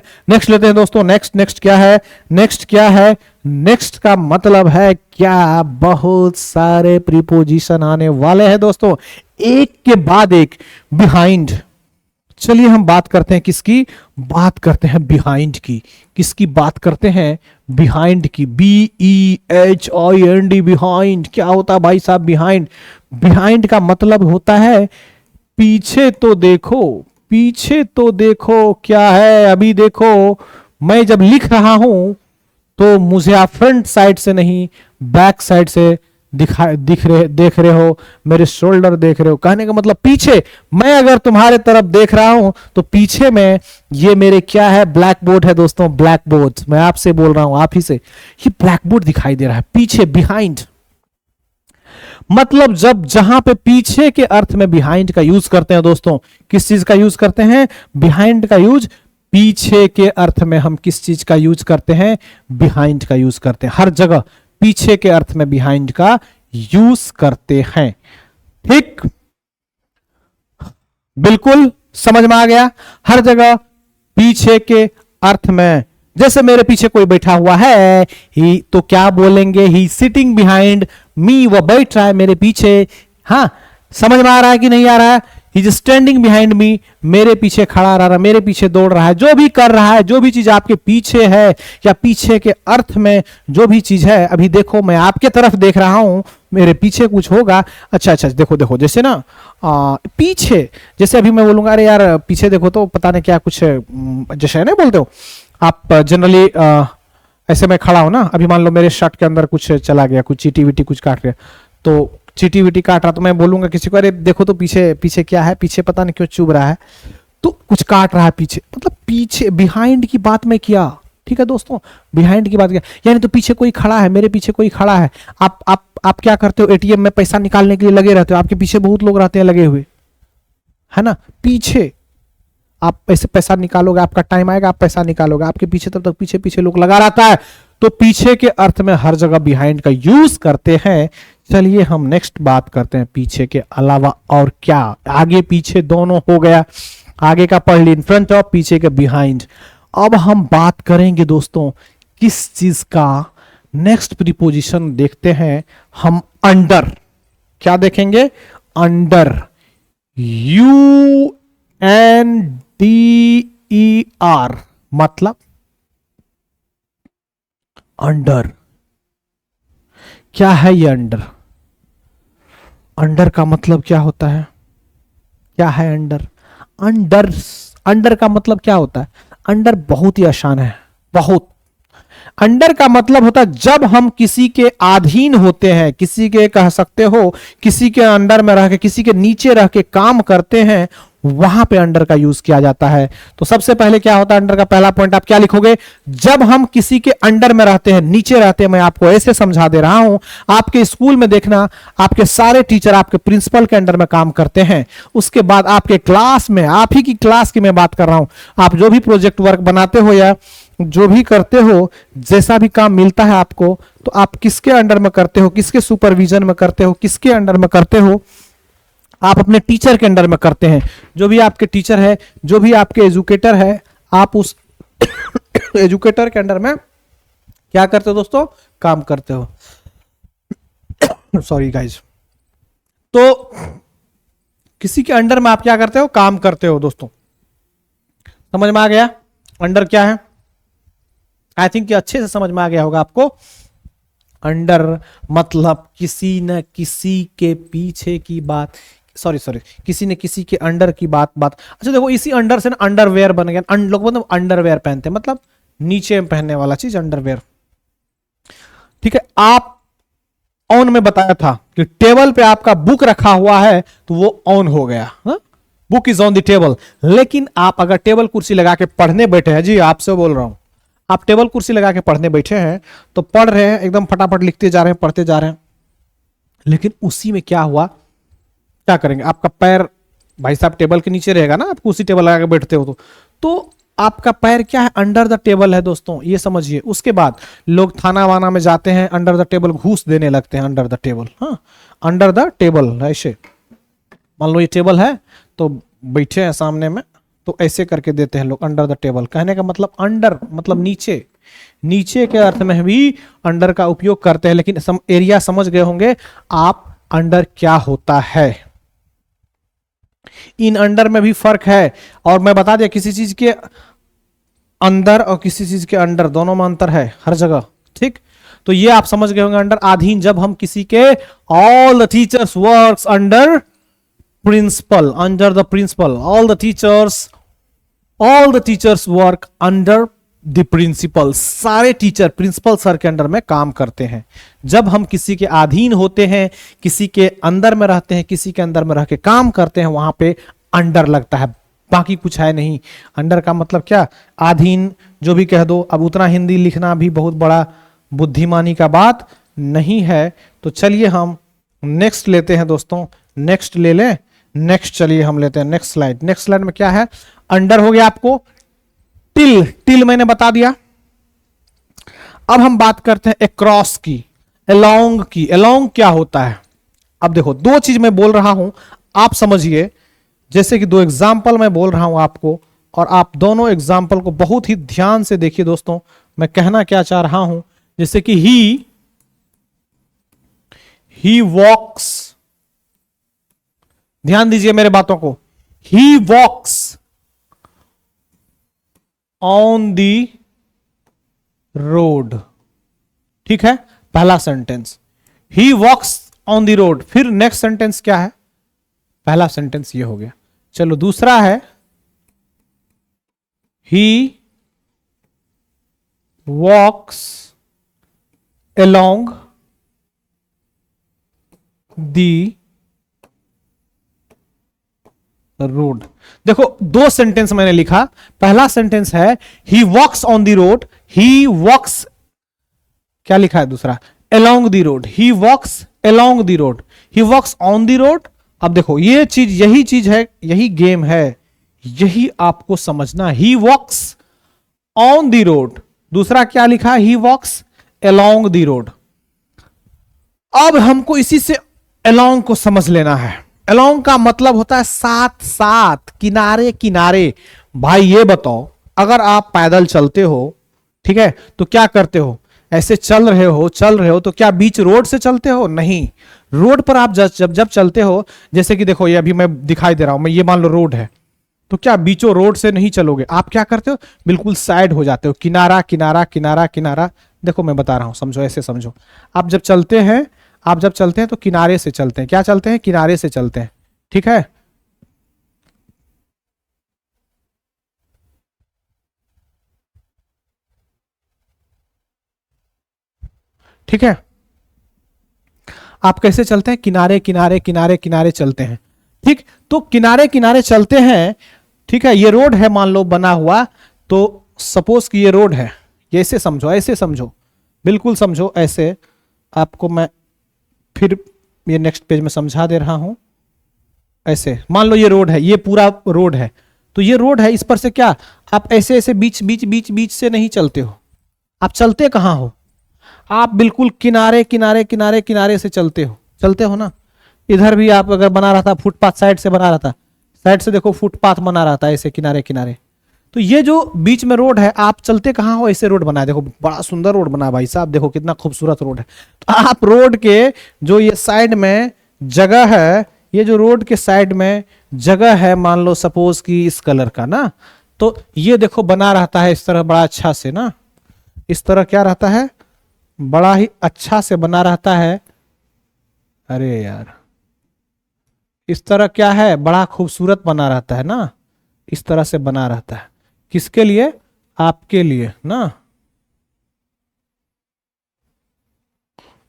दोस्तों। नेक्स्ट क्या है? नेक्स्ट का मतलब है क्या? बहुत सारे प्रीपोजिशन आने वाले हैं दोस्तों, एक के बाद एक। बिहाइंड। चलिए हम बात करते हैं किसकी? बात करते हैं बिहाइंड की। किसकी बात करते हैं? बिहाइंड की। BEHIND, behind. क्या होता है भाई साहब बिहाइंड? बिहाइंड का मतलब होता है पीछे तो देखो, पीछे तो देखो क्या है। अभी देखो, मैं जब लिख रहा हूं तो मुझे आप फ्रंट साइड से नहीं, बैक साइड से देख रहे हो, मेरे शोल्डर देख रहे हो। कहने का मतलब पीछे, मैं अगर तुम्हारे तरफ देख रहा हूं तो पीछे में ये मेरे क्या है? ब्लैक बोर्ड है दोस्तों, ब्लैक बोर्ड। मैं आपसे बोल रहा हूं, आप ही से, ये ब्लैक बोर्ड दिखाई दे रहा है पीछे। बिहाइंड मतलब जब जहां पे पीछे के अर्थ में बिहाइंड का यूज करते हैं दोस्तों, किस चीज का यूज करते हैं? बिहाइंड का यूज पीछे के अर्थ में हम किस चीज का यूज करते हैं? बिहाइंड का यूज करते हैं। हर जगह पीछे के अर्थ में बिहाइंड का यूज करते हैं। ठीक, बिल्कुल समझ में आ गया। हर जगह पीछे के अर्थ में, जैसे मेरे पीछे कोई बैठा हुआ है ही, तो क्या बोलेंगे? ही सिटिंग बिहाइंड मी, वो बैठ रहा है मेरे पीछे। हाँ, समझ में आ रहा है कि नहीं आ रहा है? He is standing behind me, मेरे पीछे खड़ा रहा, मेरे पीछे दौड़ रहा है। जो भी कर रहा है, जो भी चीज आपके पीछे है या पीछे के अर्थ में जो भी चीज है, अभी देखो मैं आपके तरफ देख रहा हूं, मेरे पीछे कुछ होगा। अच्छा, देखो, जैसे ना पीछे, जैसे अभी मैं बोलूंगा अरे यार पीछे देखो तो पता नहीं क्या कुछ, जैसे नहीं बोलते हो आप जनरली, ऐसे मैं खड़ा हूं ना, अभी मान लो मेरे शर्ट के अंदर कुछ चला गया, कुछ चीटी विटी कुछ काट गया, तो चीटी विटी काट रहा, तो मैं बोलूंगा किसी को अरे देखो तो पीछे क्या है, पीछे पता नहीं क्यों चुभ रहा है, तो कुछ काट रहा है पीछे। मतलब पीछे, बिहाइंड की बात मैं किया। ठीक है दोस्तों, बिहाइंड की बात किया, यानी तो पीछे कोई खड़ा है, मेरे पीछे कोई खड़ा है। आप क्या करते हो? एटीएम में पैसा निकालने के लिए लगे रहते हो, आपके पीछे बहुत लोग रहते हैं लगे हुए, है ना? पीछे आप ऐसे पैसा निकालोगे, आपका टाइम आएगा, आप पैसा निकालोगे, आपके पीछे तब तक पीछे लोग लगा रहता है। तो पीछे के अर्थ में हर जगह बिहाइंड का यूज करते हैं। चलिए हम नेक्स्ट बात करते हैं पीछे के अलावा और क्या। आगे पीछे दोनों हो गया, आगे का पढ़ ली इन फ्रंट ऑफ, पीछे के बिहाइंड। अब हम बात करेंगे दोस्तों किस चीज का? नेक्स्ट प्रीपोजिशन देखते हैं हम, अंडर। क्या देखेंगे? अंडर। UNDER मतलब अंडर। क्या है ये अंडर? अंडर का मतलब क्या होता है? क्या है अंडर? अंडर, अंडर का मतलब क्या होता है? अंडर बहुत ही आसान है, बहुत। अंडर का मतलब होता है जब हम किसी के अधीन होते हैं, किसी के, कह सकते हो किसी के अंडर में रह के, किसी के नीचे रह के काम करते हैं, वहां पे अंडर का यूज किया जाता है। तो सबसे पहले क्या होता है अंडर का पहला पॉइंट, आप क्या लिखोगे? जब हम किसी के अंडर में रहते हैं, नीचे रहते हैं। मैं आपको ऐसे समझा दे रहा हूं, आपके स्कूल में देखना, आपके सारे टीचर आपके प्रिंसिपल के अंडर में काम करते हैं। उसके बाद आपके क्लास में, आप ही की क्लास की मैं बात कर रहा हूं, आप जो भी प्रोजेक्ट वर्क बनाते हो या जो भी करते हो, जैसा भी काम मिलता है आपको, तो आप किसके अंडर में करते हो, किसके सुपरविजन में करते हो, किसके अंडर में करते हो? आप अपने टीचर के अंडर में करते हैं। जो भी आपके टीचर है, जो भी आपके एजुकेटर है, आप उस एजुकेटर के अंडर में क्या करते हो दोस्तों? काम करते हो। Sorry guys. तो किसी के अंडर में आप क्या करते हो? काम करते हो दोस्तों। समझ में आ गया अंडर क्या है? आई थिंक अच्छे से समझ में आ गया होगा आपको। अंडर मतलब किसी न किसी के पीछे की बात, सॉरी किसी ने किसी के अंडर की बात। अच्छा देखो, इसी अंडर से ना अंडरवेयर बन गया। लोग मतलब अंडरवेयर पहनते हैं, मतलब नीचे में पहनने वाला चीज अंडरवेयर। ठीक है, आप ऑन में बताया था कि टेबल पे आपका बुक रखा हुआ है तो वो ऑन हो गया, book is on the table. लेकिन आप अगर टेबल कुर्सी लगा के पढ़ने बैठे हैं, जी आपसे बोल रहा हूं, आप टेबल कुर्सी लगा के पढ़ने बैठे हैं तो पढ़ रहे हैं, एकदम फटाफट लिखते जा रहे हैं, पढ़ते जा रहे हैं, लेकिन उसी में क्या हुआ, क्या करेंगे? आपका पैर भाई साहब टेबल के नीचे रहेगा ना, आप कुर्सी टेबल लगा के बैठते हो तो आपका पैर क्या है? अंडर द टेबल है दोस्तों, ये समझिए। उसके बाद लोग थाना वाना में जाते हैं, अंडर द टेबल घूस देने लगते हैं, अंडर द टेबल। हाँ, अंडर द टेबल ऐसे, मान लो ये टेबल है तो बैठे हैं सामने में, तो ऐसे करके देते हैं लोग अंडर द टेबल। कहने का मतलब अंडर मतलब नीचे, नीचे के अर्थ में भी अंडर का उपयोग करते हैं। लेकिन एरिया समझ गए होंगे आप अंडर क्या होता है। इन अंडर में भी फर्क है, और मैं बता दिया किसी चीज के अंदर और किसी चीज के अंडर, दोनों में अंतर है हर जगह। ठीक, तो ये आप समझ गए होंगे अंडर। अधीन, जब हम किसी के, all the teachers works under principal, under the principal, all the teachers work under the principal. सारे टीचर प्रिंसिपल सर के अंडर में काम करते हैं। जब हम किसी के अधीन होते हैं, किसी के अंदर में रहते हैं, किसी के अंदर में रह के काम करते हैं, वहां पे अंडर लगता है, बाकी कुछ है नहीं। अंडर का मतलब क्या? अधीन, जो भी कह दो। अब उतना हिंदी लिखना भी बहुत बड़ा बुद्धिमानी का बात नहीं है। तो चलिए हम नेक्स्ट लेते हैं दोस्तों, नेक्स्ट ले लें। नेक्स्ट चलिए हम लेते हैं नेक्स्ट स्लाइड। नेक्स्ट स्लाइड में क्या है? अंडर हो गया आपको। टिल, टिल मैंने बता दिया। अब हम बात करते हैं अक्रॉस की, अलोंग की। अलोंग क्या होता है? अब देखो, दो चीज मैं बोल रहा हूं, आप समझिए। जैसे कि दो एग्जाम्पल मैं बोल रहा हूं आपको, और आप दोनों एग्जाम्पल को बहुत ही ध्यान से देखिए दोस्तों, मैं कहना क्या चाह रहा हूं। जैसे कि ही वॉक्स, ध्यान दीजिए मेरे बातों को। He walks on the road. ठीक है, पहला sentence he walks on the road. फिर नेक्स्ट सेंटेंस क्या है? पहला सेंटेंस ये हो गया। चलो दूसरा है he walks along the road. देखो, दो सेंटेंस मैंने लिखा। पहला सेंटेंस है he walks on the road, he walks, क्या लिखा है दूसरा? Along the road. He walks along the road, he walks on the road. अब देखो, ये चीज, यही चीज है, यही गेम है, यही आपको समझना। ही वॉक्स ऑन द रोड, दूसरा क्या लिखा? ही वॉक्स अलोंग द रोड। अब हमको इसी से अलोंग को समझ लेना है। अलोंग का मतलब होता है साथ साथ, किनारे किनारे। भाई ये बताओ, अगर आप पैदल चलते हो, ठीक है, तो क्या करते हो? ऐसे चल रहे हो तो क्या बीच रोड से चलते हो? नहीं। रोड पर आप जब चलते हो, जैसे कि देखो, ये अभी मैं दिखाई दे रहा हूं, मैं ये मान लो रोड है, तो क्या बीचों रोड से नहीं चलोगे? आप क्या करते हो? बिल्कुल साइड हो जाते हो, किनारा किनारा किनारा किनारा। देखो मैं बता रहा हूं, समझो, ऐसे समझो। आप जब चलते हैं तो किनारे से चलते हैं। क्या चलते हैं? किनारे से चलते हैं। ठीक है, ठीक है। आप कैसे चलते हैं, किनारे किनारे किनारे किनारे चलते हैं। ठीक, तो किनारे किनारे चलते हैं। ठीक है, ये रोड है मान लो बना हुआ, तो सपोज कि ये रोड है, ये ऐसे समझो, ऐसे समझो, बिल्कुल समझो ऐसे। आपको मैं फिर ये नेक्स्ट पेज में समझा दे रहा हूं। ऐसे मान लो ये रोड है, ये पूरा रोड है, तो ये रोड है, इस पर से क्या आप ऐसे ऐसे बीच बीच बीच बीच से नहीं चलते हो। आप चलते कहां हो, आप बिल्कुल किनारे किनारे किनारे किनारे से चलते हो ना। इधर भी आप अगर बना रहा था फुटपाथ, साइड से बना रहा था, साइड से देखो फुटपाथ बना रहा था ऐसे किनारे किनारे। तो ये जो बीच में रोड है, आप चलते कहां हो, ऐसे रोड बनाया, देखो बड़ा सुंदर रोड बना भाई साहब, देखो कितना खूबसूरत रोड है। तो आप रोड के जो ये साइड में जगह है, ये जो रोड के साइड में जगह है, मान लो सपोज कि इस कलर का ना, तो ये देखो बना रहता है इस तरह बड़ा अच्छा से ना, इस तरह क्या रहता है, बड़ा ही अच्छा से बना रहता है। अरे यार, इस तरह क्या है, बड़ा खूबसूरत बना रहता है ना, इस तरह से बना रहता है। किसके लिए, आपके लिए ना,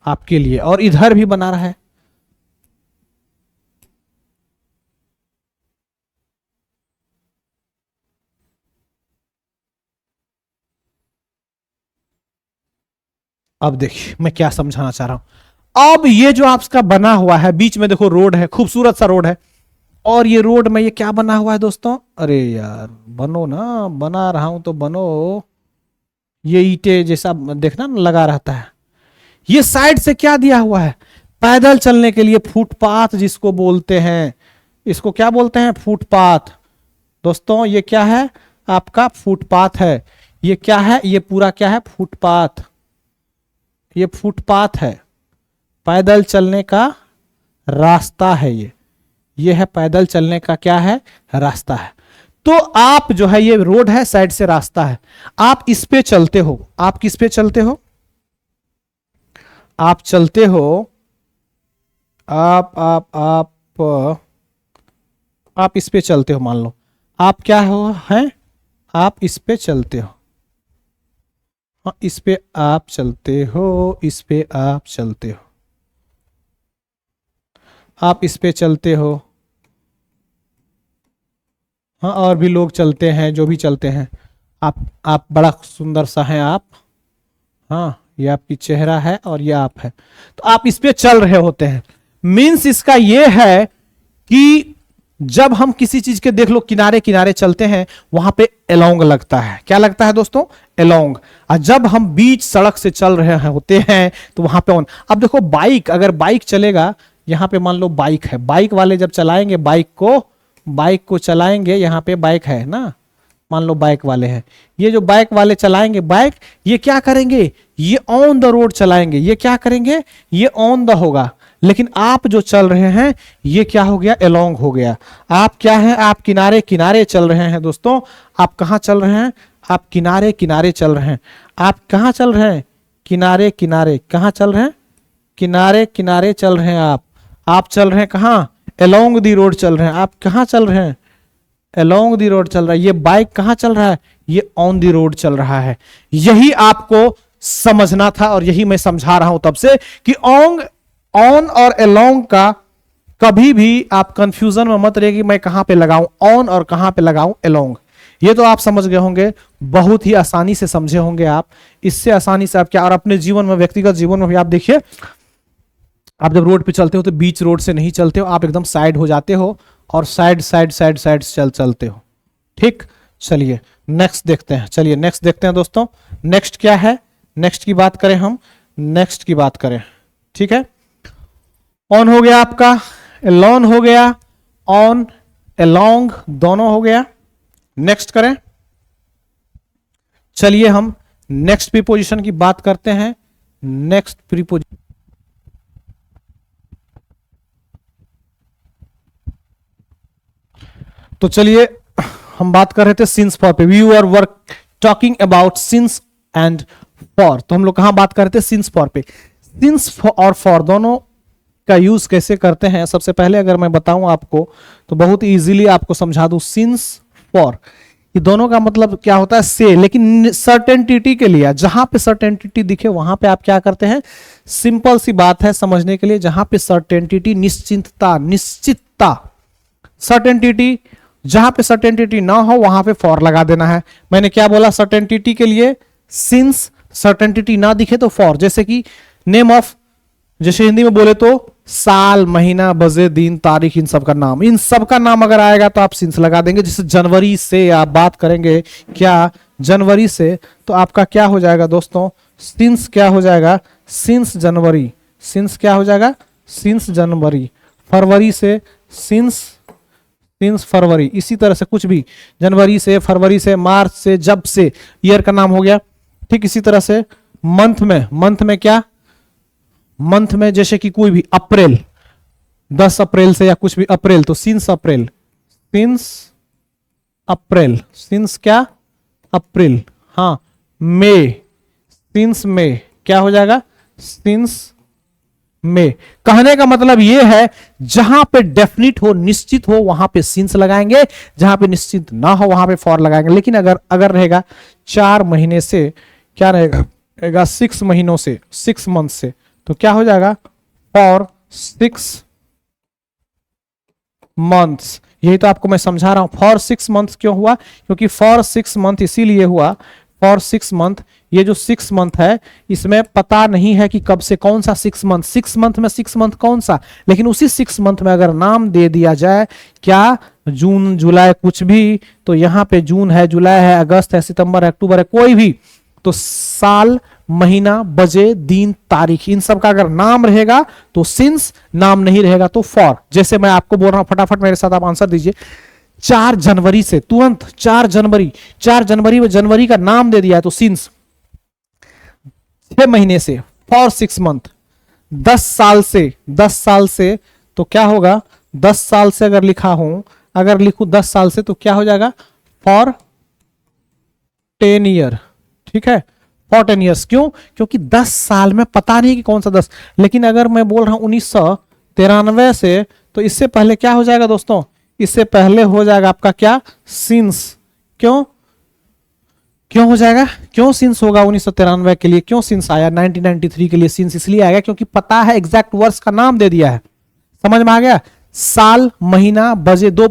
आपके लिए। और इधर भी बना रहा है, अब देखिए मैं क्या समझाना चाह रहा हूं। अब ये जो आपका बना हुआ है, बीच में देखो रोड है, खूबसूरत सा रोड है, और ये रोड में ये क्या बना हुआ है दोस्तों, अरे यार बनो ना, बना रहा हूं तो बनो, ये ईंटे जैसा देखना ना लगा रहता है। ये साइड से क्या दिया हुआ है, पैदल चलने के लिए फुटपाथ जिसको बोलते हैं, इसको क्या बोलते हैं, फुटपाथ। दोस्तों ये क्या है, आपका फुटपाथ है। ये क्या है, ये पूरा क्या है, फुटपाथ। ये फुटपाथ है, पैदल चलने का रास्ता है। ये है पैदल चलने का क्या है, रास्ता है। तो आप जो है, ये रोड है, साइड से रास्ता है, आप इस पे चलते हो। आप किस पे चलते हो, आप चलते हो, आप इस पे चलते हो। मान लो आप क्या हो हैं, आप इस पे चलते हो, हाँ इस पे आप चलते हो, इस पे आप चलते हो, आप इस पे चलते हो। हाँ और भी लोग चलते हैं, जो भी चलते हैं। आप बड़ा सुंदर सा हैं आप, हाँ ये आपकी चेहरा है और ये आप है, तो आप इस पे चल रहे होते हैं। मीन्स इसका ये है कि जब हम किसी चीज के देख लो किनारे किनारे चलते हैं, वहां पे अलोंग लगता है। क्या लगता है दोस्तों, अलोंग। और जब हम बीच सड़क से चल रहे हैं होते हैं तो वहां पे ऑन। अब देखो बाइक, अगर बाइक चलेगा, यहां पे मान लो बाइक है, बाइक वाले जब चलाएंगे बाइक को चलाएंगे, यहां पे बाइक है ना, मान लो बाइक वाले हैं, ये जो बाइक वाले चलाएंगे बाइक, ये क्या करेंगे, ये ऑन द रोड चलाएंगे। ये क्या करेंगे, ये ऑन द होगा। लेकिन आप जो चल रहे हैं, ये क्या हो गया, अलोंग हो गया। आप क्या हैं, आप किनारे किनारे चल रहे हैं दोस्तों। आप कहां चल रहे हैं, आप किनारे किनारे चल रहे हैं। आप कहां चल रहे हैं, किनारे किनारे। कहां चल रहे हैं, किनारे किनारे चल रहे हैं। आप चल रहे हैं कहां, अलोंग दी रोड चल रहे हैं। आप कहां चल रहे हैं, अलोंग दी रोड चल रहा है। ये बाइक कहां चल रहा है, ये ऑन दी रोड चल रहा है। यही आपको समझना था और यही मैं समझा रहा हूं तब से कि ऑन और अलोंग का कभी भी आप कंफ्यूजन में मत रहिए कि मैं कहां पे लगाऊं ऑन और कहां पे लगाऊं अलोंग। ये तो आप समझ गए होंगे, बहुत ही आसानी से समझे होंगे आप। इससे आसानी से आप क्या, और अपने जीवन में, व्यक्तिगत जीवन में भी आप देखिए, आप जब रोड पे चलते हो तो बीच रोड से नहीं चलते हो, आप एकदम साइड हो जाते हो और साइड साइड साइड साइड चलते हो। ठीक, चलिए नेक्स्ट देखते हैं। चलिए नेक्स्ट देखते हैं दोस्तों, नेक्स्ट क्या है, नेक्स्ट की बात करें हम, नेक्स्ट की बात करें। ठीक है, ऑन हो गया आपका, अलोन हो गया, ऑन अलोंग दोनों हो गया। नेक्स्ट करें, चलिए हम नेक्स्ट प्रीपोजिशन की बात करते हैं। नेक्स्ट प्रीपोजिशन, तो चलिए हम बात कर रहे थे सिंस फॉर पे। We are work talking about since and for. तो हम लोग कहां बात कर रहे थे, सिंस फॉर पे। सिंस और फॉर दोनों का यूज कैसे करते हैं, सबसे पहले अगर मैं बताऊं आपको तो बहुत इजीली आपको समझा दूं। सिंस फॉर, ये दोनों का मतलब क्या होता है, से, लेकिन सर्टेनिटी के लिए जहां पे सर्टेनिटी दिखे वहां पे आप क्या करते हैं, सिंपल सी बात है समझने के लिए, जहां पे सर्टेनिटी, निश्चिंतता, निश्चितता, सर्टेनिटी, जहां पे सर्टेनिटी ना हो वहां पे फॉर लगा देना है। मैंने क्या बोला, सर्टेनिटी के लिए सिंस, सर्टेनिटी ना दिखे तो फॉर। जैसे कि नेम ऑफ, जैसे हिंदी में बोले तो साल, महीना, बजे, दिन, तारीख, इन सब का नाम, इन सब का नाम अगर आएगा तो आप सिंस लगा देंगे। जैसे जनवरी से आप बात करेंगे, क्या जनवरी से, तो आपका क्या हो जाएगा दोस्तों, सिंस क्या हो जाएगा, सिंस जनवरी, सिंस क्या हो जाएगा, सिंस जनवरी। फरवरी से सिंस, सिंस फरवरी। इसी तरह से कुछ भी, जनवरी से, फरवरी से, मार्च से, जब से, ईयर का नाम हो गया। ठीक इसी तरह से मंथ में, मंथ में क्या, मंथ में जैसे कि कोई भी अप्रैल, 10 अप्रैल से या कुछ भी अप्रैल, तो since April, since April, since क्या, अप्रैल। हाँ, मई, सिंस मई, क्या हो जाएगा, सिंस मई। कहने का मतलब यह है जहां पे डेफिनिट हो, निश्चित हो, वहां पे सिंस लगाएंगे, जहां पे निश्चित ना हो वहां पे फॉर लगाएंगे। लेकिन अगर रहेगा 4 महीने से, क्या रहेगा 6 महीनों से, 6 मंथ से, तो क्या हो जाएगा, फॉर 6 मंथ्स। यही तो आपको मैं समझा रहा हूं, फॉर 6 मंथ क्यों हुआ, क्योंकि फॉर 6 मंथ इसीलिए हुआ, फॉर 6 मंथ, ये जो 6 मंथ है इसमें पता नहीं है कि कब से कौन सा 6 मंथ, 6 मंथ में 6 मंथ कौन सा, लेकिन उसी 6 मंथ में अगर नाम दे दिया जाए, क्या, जून, जुलाई, कुछ भी, तो यहां पे जून है, जुलाई है, अगस्त है, सितंबर है, अक्टूबर है, कोई भी, तो साल, महीना, बजे, दिन, तारीख, इन सब का अगर नाम रहेगा तो सिंस, नाम नहीं रहेगा तो फॉर। जैसे मैं आपको बोल रहा हूं, फटाफट मेरे साथ आप आंसर दीजिए। 4 जनवरी से, तुरंत 4 जनवरी, 4 जनवरी में जनवरी का नाम दे दिया है तो सिंस। 6 महीने से, फॉर 6 मंथ। 10 साल से, 10 साल से, तो क्या होगा, 10 साल से अगर लिखा हूं, अगर लिखूं 10 साल से तो क्या हो जाएगा, फॉर 10 ईयर। ठीक है, फॉर 10 ईयर्स। क्यों, क्योंकि 10 साल में पता नहीं कि कौन सा 10, लेकिन अगर मैं बोल रहा हूं 1993 से, तो इससे पहले क्या हो जाएगा दोस्तों, इससे पहले हो जाएगा आपका क्या, सिंस। क्यों, क्यों हो जाएगा, क्यों सिंस होगा 1993 के लिए, क्यों सिंस आया, 1993 के लिए सिंस इसलिए आएगा क्योंकि पता है, एग्जैक्ट वर्ष का नाम दे दिया है। समझ में आ गया, साल, महीना, बजे, दो,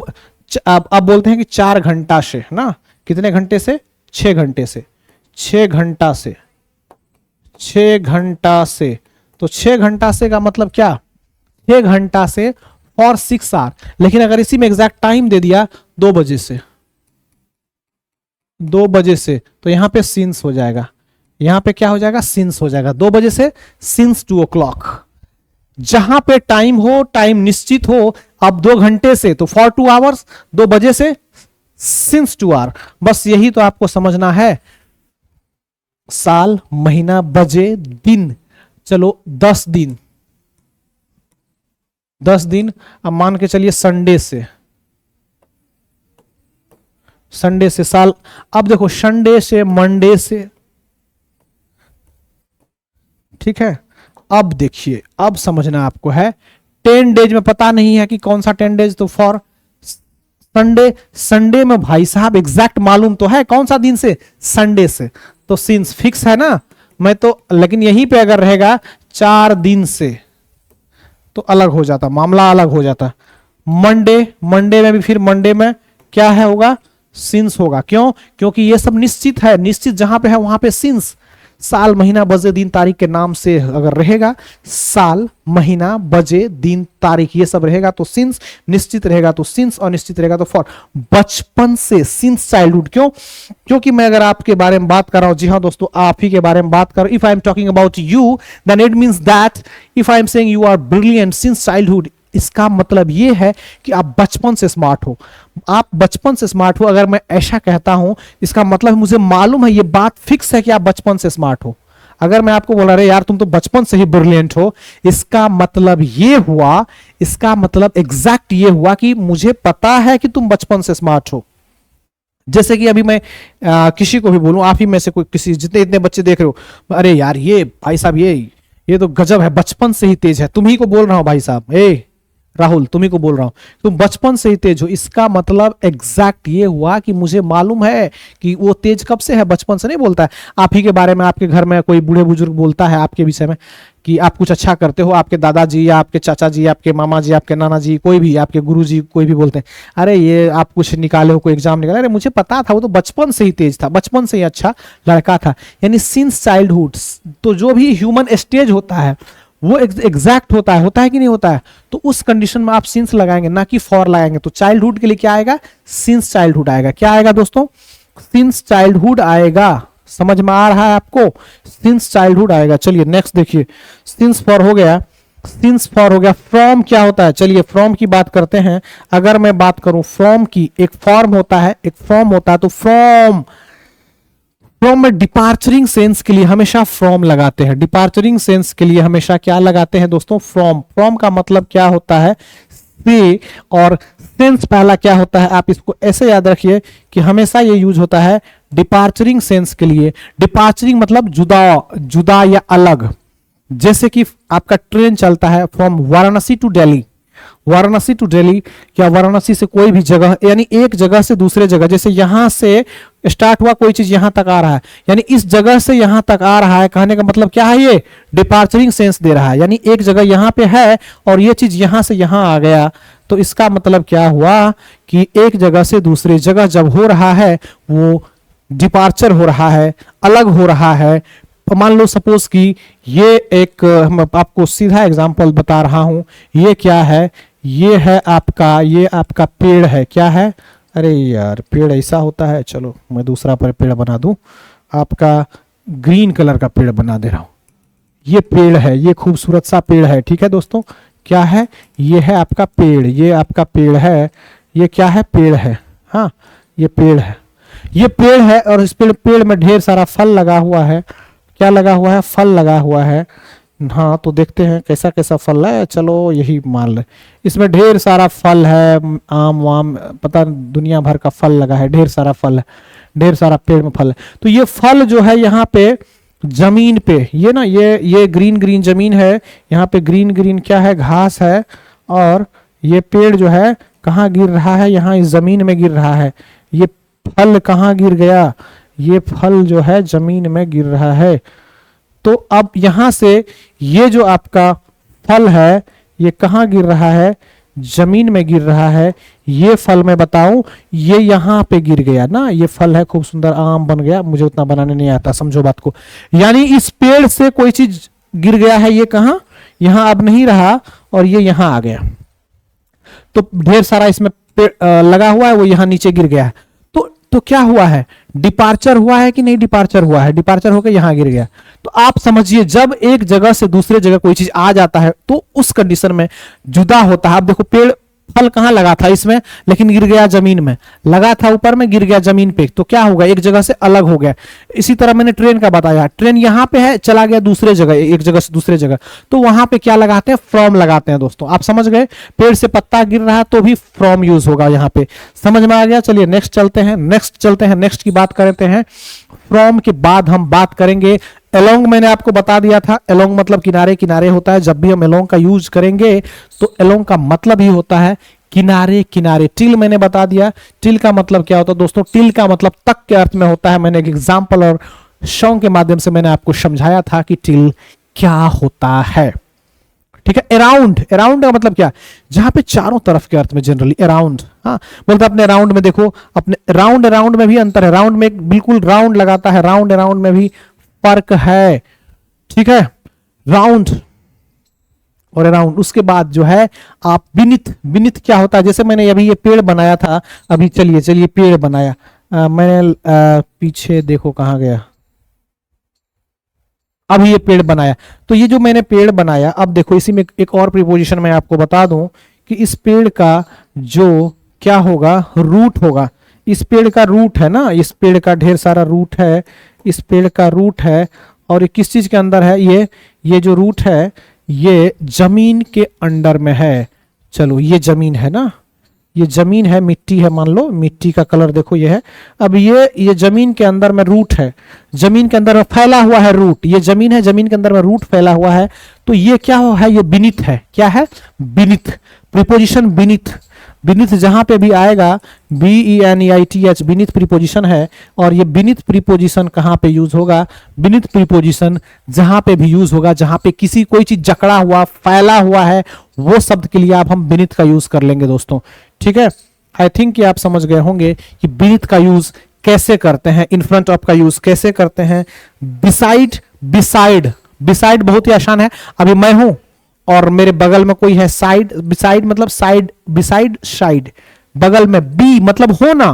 अब बोलते हैं कि 4 घंटा से ना, कितने घंटे से, 6 घंटे से, 6 घंटा से, 6 घंटा से, तो 6 घंटा से का मतलब क्या, 6 घंटा से फॉर 6 आवर। लेकिन अगर इसी में एग्जैक्ट टाइम दे दिया 2 बजे से, 2 बजे से, तो यहां पे सिंस हो जाएगा, यहां पे क्या हो जाएगा, सिंस हो जाएगा, 2 बजे से, सिंस 2 o'clock। जहां पे टाइम हो, टाइम निश्चित हो, अब 2 घंटे से तो फॉर 2 आवर्स, 2 बजे से सिंस 2 आवर। बस यही तो आपको समझना है। साल, महीना, बजे, दिन, चलो 10 दिन, 10 दिन। अब मान के चलिए संडे से, संडे से साल। अब देखो संडे से, मंडे से, ठीक है। अब देखिए, अब समझना आपको है, 10 डेज में पता नहीं है कि कौन सा 10 डेज, तो फॉर संडे, संडे में भाई साहब एग्जैक्ट मालूम तो है कौन सा दिन से, संडे से, तो सिंस फिक्स है ना। मैं तो, लेकिन यहीं पे अगर रहेगा 4 दिन से तो अलग हो जाता, मामला अलग हो जाता। मंडे, मंडे में भी फिर मंडे में क्या है, होगा सिंस होगा। क्यों, क्योंकि ये सब निश्चित है, निश्चित जहां पे है वहां पे सिंस। साल, महीना, बजे, दिन, तारीख के नाम से अगर रहेगा, साल, महीना, बजे, दिन, तारीख, ये सब रहेगा तो सिंस, निश्चित रहेगा तो सिंस, और निश्चित रहेगा तो फॉर। बचपन से, सिंस चाइल्डहुड। क्यों, क्योंकि मैं अगर आपके बारे में बात कर रहा हूं, जी हाँ दोस्तों, आप ही के बारे में बात कर रहा हूं, if I am talking about you, then it means that if I am saying you are brilliant since childhood, इसका मतलब यह है कि आप बचपन से स्मार्ट हो, आप बचपन से स्मार्ट हो। अगर मैं ऐसा कहता हूं, इसका मतलब मुझे मालूम है, ये बात फिक्स है कि आप बचपन से स्मार्ट हो। अगर मैं आपको बोला, अरे यार तुम तो बचपन से ही ब्रिलियंट हो, इसका मतलब ये हुआ, इसका मतलब एग्जैक्ट ये हुआ कि मुझे पता है कि तुम बचपन से स्मार्ट हो। जैसे कि अभी मैं किसी को भी बोलूं, आप ही में से कोई, किसी, जितने इतने बच्चे देख रहे हो, अरे यार ये भाई साहब, ये तो गजब है, बचपन से ही तेज है, तुम ही को बोल रहा हूं भाई साहब, राहुल तुम्ही को बोल रहा हूं, तुम बचपन से ही तेज हो। इसका मतलब एग्जैक्ट ये हुआ कि मुझे मालूम है कि वो तेज कब से है, बचपन से नहीं बोलता है। आप ही के बारे में आपके घर में कोई बूढ़े बुजुर्ग बोलता है आपके विषय में कि आप कुछ अच्छा करते हो, आपके दादाजी या आपके चाचा जी, आपके मामा जी, आपके नाना जी, कोई भी, आपके गुरु जी, कोई भी बोलते हैं अरे ये आप कुछ निकाले हो, कोई एग्जाम निकाले, अरे मुझे पता था वो तो बचपन से ही तेज था, बचपन से ही अच्छा लड़का था। यानी सिंस चाइल्डहुड। तो जो भी ह्यूमन स्टेज होता है वो एग्जैक्ट होता है कि नहीं होता है। तो उस कंडीशन में आप सिंस लगाएंगे, ना कि फॉर लगाएंगे। तो चाइल्डहुड के लिए क्या आएगा, सिंस चाइल्डहुड आएगा। क्या आएगा दोस्तों, सिंस चाइल्डहुड आएगा। समझ में आ रहा है आपको, सिंस चाइल्डहुड आएगा। चलिए नेक्स्ट देखिए, सिंस फॉर हो गया, सिंस फॉर हो गया। फ्रॉम क्या होता है, चलिए फ्रॉम की बात करते हैं। अगर मैं बात करूं फ्रॉम की, एक फॉर्म होता है, एक फॉर्म होता है। तो फ्रॉम में डिपार्चरिंग सेंस के लिए हमेशा फ्रॉम लगाते हैं। डिपार्चरिंग सेंस के लिए हमेशा क्या लगाते हैं दोस्तों, फ्रॉम। फ्रॉम का मतलब क्या होता है, से, और सेंस पहला क्या होता है, आप इसको ऐसे याद रखिए कि हमेशा ये यूज होता है डिपार्चरिंग सेंस के लिए। डिपार्चरिंग मतलब जुदा या अलग। जैसे कि आपका ट्रेन चलता है from Varanasi to Delhi, Varanasi to Delhi, या वाराणसी से कोई भी जगह, यानी एक जगह से दूसरे जगह। जैसे यहां से स्टार्ट हुआ कोई चीज यहां तक आ रहा है, यानी इस जगह से यहां तक आ रहा है। कहने का मतलब क्या है, ये डिपार्चरिंग सेंस दे रहा है। यानी एक जगह यहां पे है और ये चीज यहां से यहां आ गया। तो इसका मतलब क्या हुआ कि एक जगह से दूसरी जगह जब हो रहा है वो डिपार्चर हो रहा है, अलग हो रहा है। मान लो सपोज कि ये एक, हम आपको सीधा एग्जांपल बता रहा हूं, ये क्या है, ये है आपका, ये आपका पेड़ है। क्या है, अरे यार पेड़ ऐसा होता है, चलो मैं दूसरा पर पेड़ बना दूं, आपका ग्रीन कलर का पेड़ बना दे रहा हूं। ये पेड़ है, ये खूबसूरत सा पेड़ है, ठीक है दोस्तों। क्या है, ये है आपका पेड़, ये आपका पेड़ है, ये क्या है, पेड़ है। हाँ ये पेड़ है, ये पेड़ है, और इस पेड़ में ढेर सारा फल लगा हुआ है। क्या लगा हुआ है, फल लगा हुआ है। हाँ तो देखते हैं कैसा कैसा फल है, चलो यही मान ले। इसमें ढेर सारा फल है, आम वाम, पता दुनिया भर का फल लगा है, ढेर सारा फल है, ढेर सारा पेड़ में फल है। तो ये फल जो है यहाँ पे जमीन पे, ये ना, ये ग्रीन ग्रीन जमीन है, यहाँ पे ग्रीन ग्रीन क्या है, घास है। और ये पेड़ जो है कहाँ गिर रहा है, यहाँ इस जमीन में गिर रहा है। ये फल कहाँ गिर गया, ये फल जो है जमीन में गिर रहा है। तो अब यहां से ये जो आपका फल है ये कहाँ गिर रहा है, जमीन में गिर रहा है। ये फल मैं बताऊं, ये यहां पे गिर गया ना, ये फल है, खूब सुंदर आम बन गया। मुझे उतना बनाने नहीं आता, समझो बात को। यानी इस पेड़ से कोई चीज गिर गया है, ये कहाँ, यहां अब नहीं रहा, और ये यहां आ गया। तो ढेर सारा इसमें पेड़ लगा हुआ है, वो यहां नीचे गिर गया है। तो क्या हुआ है, डिपार्चर हुआ है कि नहीं, डिपार्चर हुआ है, डिपार्चर होकर यहां गिर गया। तो आप समझिए जब एक जगह से दूसरे जगह कोई चीज आ जाता है तो उस कंडीशन में जुदा होता है। आप देखो पेड़, फल कहां लगा था इसमें, लेकिन गिर गया जमीन में, लगा था ऊपर में, गिर गया जमीन पे। तो क्या होगा, एक जगह से अलग हो गया। इसी तरह मैंने ट्रेन का बताया, ट्रेन यहां पे है, चला गया दूसरे जगह, एक जगह से दूसरे जगह, तो वहां पे क्या लगाते हैं, फ्रॉम लगाते हैं दोस्तों। आप समझ गए, पेड़ से पत्ता गिर रहा है तो भी फ्रॉम यूज होगा यहां पे। समझ में आ गया। चलिए नेक्स्ट चलते हैं, नेक्स्ट की बात करते हैं। फ्रॉम के बाद हम बात करेंगे अलोंग। मैंने आपको बता दिया था, अलोंग मतलब किनारे किनारे होता है। जब भी हम अलोंग का यूज करेंगे तो अलोंग का मतलब ही होता है किनारे किनारे। टिल मैंने बता दिया, टिल का मतलब क्या होता है दोस्तों, टिल का मतलब तक के अर्थ में होता है। मैंने एक एग्जाम्पल और सॉन्ग के माध्यम से मैंने आपको समझाया था कि टिल क्या होता है, ठीक है। अराउंड, अराउंड का मतलब क्या, जहां पे चारों तरफ के अर्थ में जनरली अराउंड। हाँ बोलते अपने राउंड में देखो, अपने राउंड अराउंड में भी अंतर है। राउंड में बिल्कुल राउंड लगाता है, राउंड अराउंड में भी फर्क है, ठीक है। राउंड और अराउंड। उसके बाद जो है आप बिनिथ, बिनिथ क्या होता है, जैसे मैंने अभी ये पेड़ बनाया था, अभी चलिए पेड़ बनाया, मैंने पीछे देखो कहां गया, अब ये पेड़ बनाया। तो ये जो मैंने पेड़ बनाया, अब देखो इसी में एक और प्रीपोजिशन मैं आपको बता दूं कि इस पेड़ का जो क्या होगा, रूट होगा। इस पेड़ का रूट है ना, इस पेड़ का ढेर सारा रूट है, इस पेड़ का रूट है। और ये किस चीज के अंदर है, ये जो रूट है ये जमीन के अंडर में है। चलो ये जमीन है ना, ये जमीन है, मिट्टी है, मान लो मिट्टी का कलर देखो ये है। अब ये जमीन के अंदर में रूट है, जमीन के अंदर में फैला हुआ है रूट। ये जमीन है, जमीन के अंदर में रूट फैला हुआ है। तो ये क्या है, ये बिनिथ है। क्या है, बिनिथ। प्रीपोजिशन बीनीथ, बीनीथ जहां पे भी आएगा, BENEITH बीनीथ प्रीपोजिशन है, और ये बीनीथ प्रीपोजिशन कहां पे यूज होगा, बीनीथ प्रीपोजिशन जहां पे भी यूज होगा, जहां पे किसी कोई चीज जकड़ा हुआ फैला हुआ है, वो शब्द के लिए आप हम बीनीथ का यूज कर लेंगे दोस्तों। ठीक है, आई थिंक कि आप समझ गए होंगे कि बीनीथ का यूज कैसे करते हैं, इन फ्रंट ऑफ का यूज कैसे करते हैं, बिसाइड, बिसाइड, बिसाइड बहुत ही आसान है। अभी मैं हूं और मेरे बगल में कोई है, साइड, बिसाइड मतलब साइड, बिसाइड साइड, बगल में, बी मतलब होना।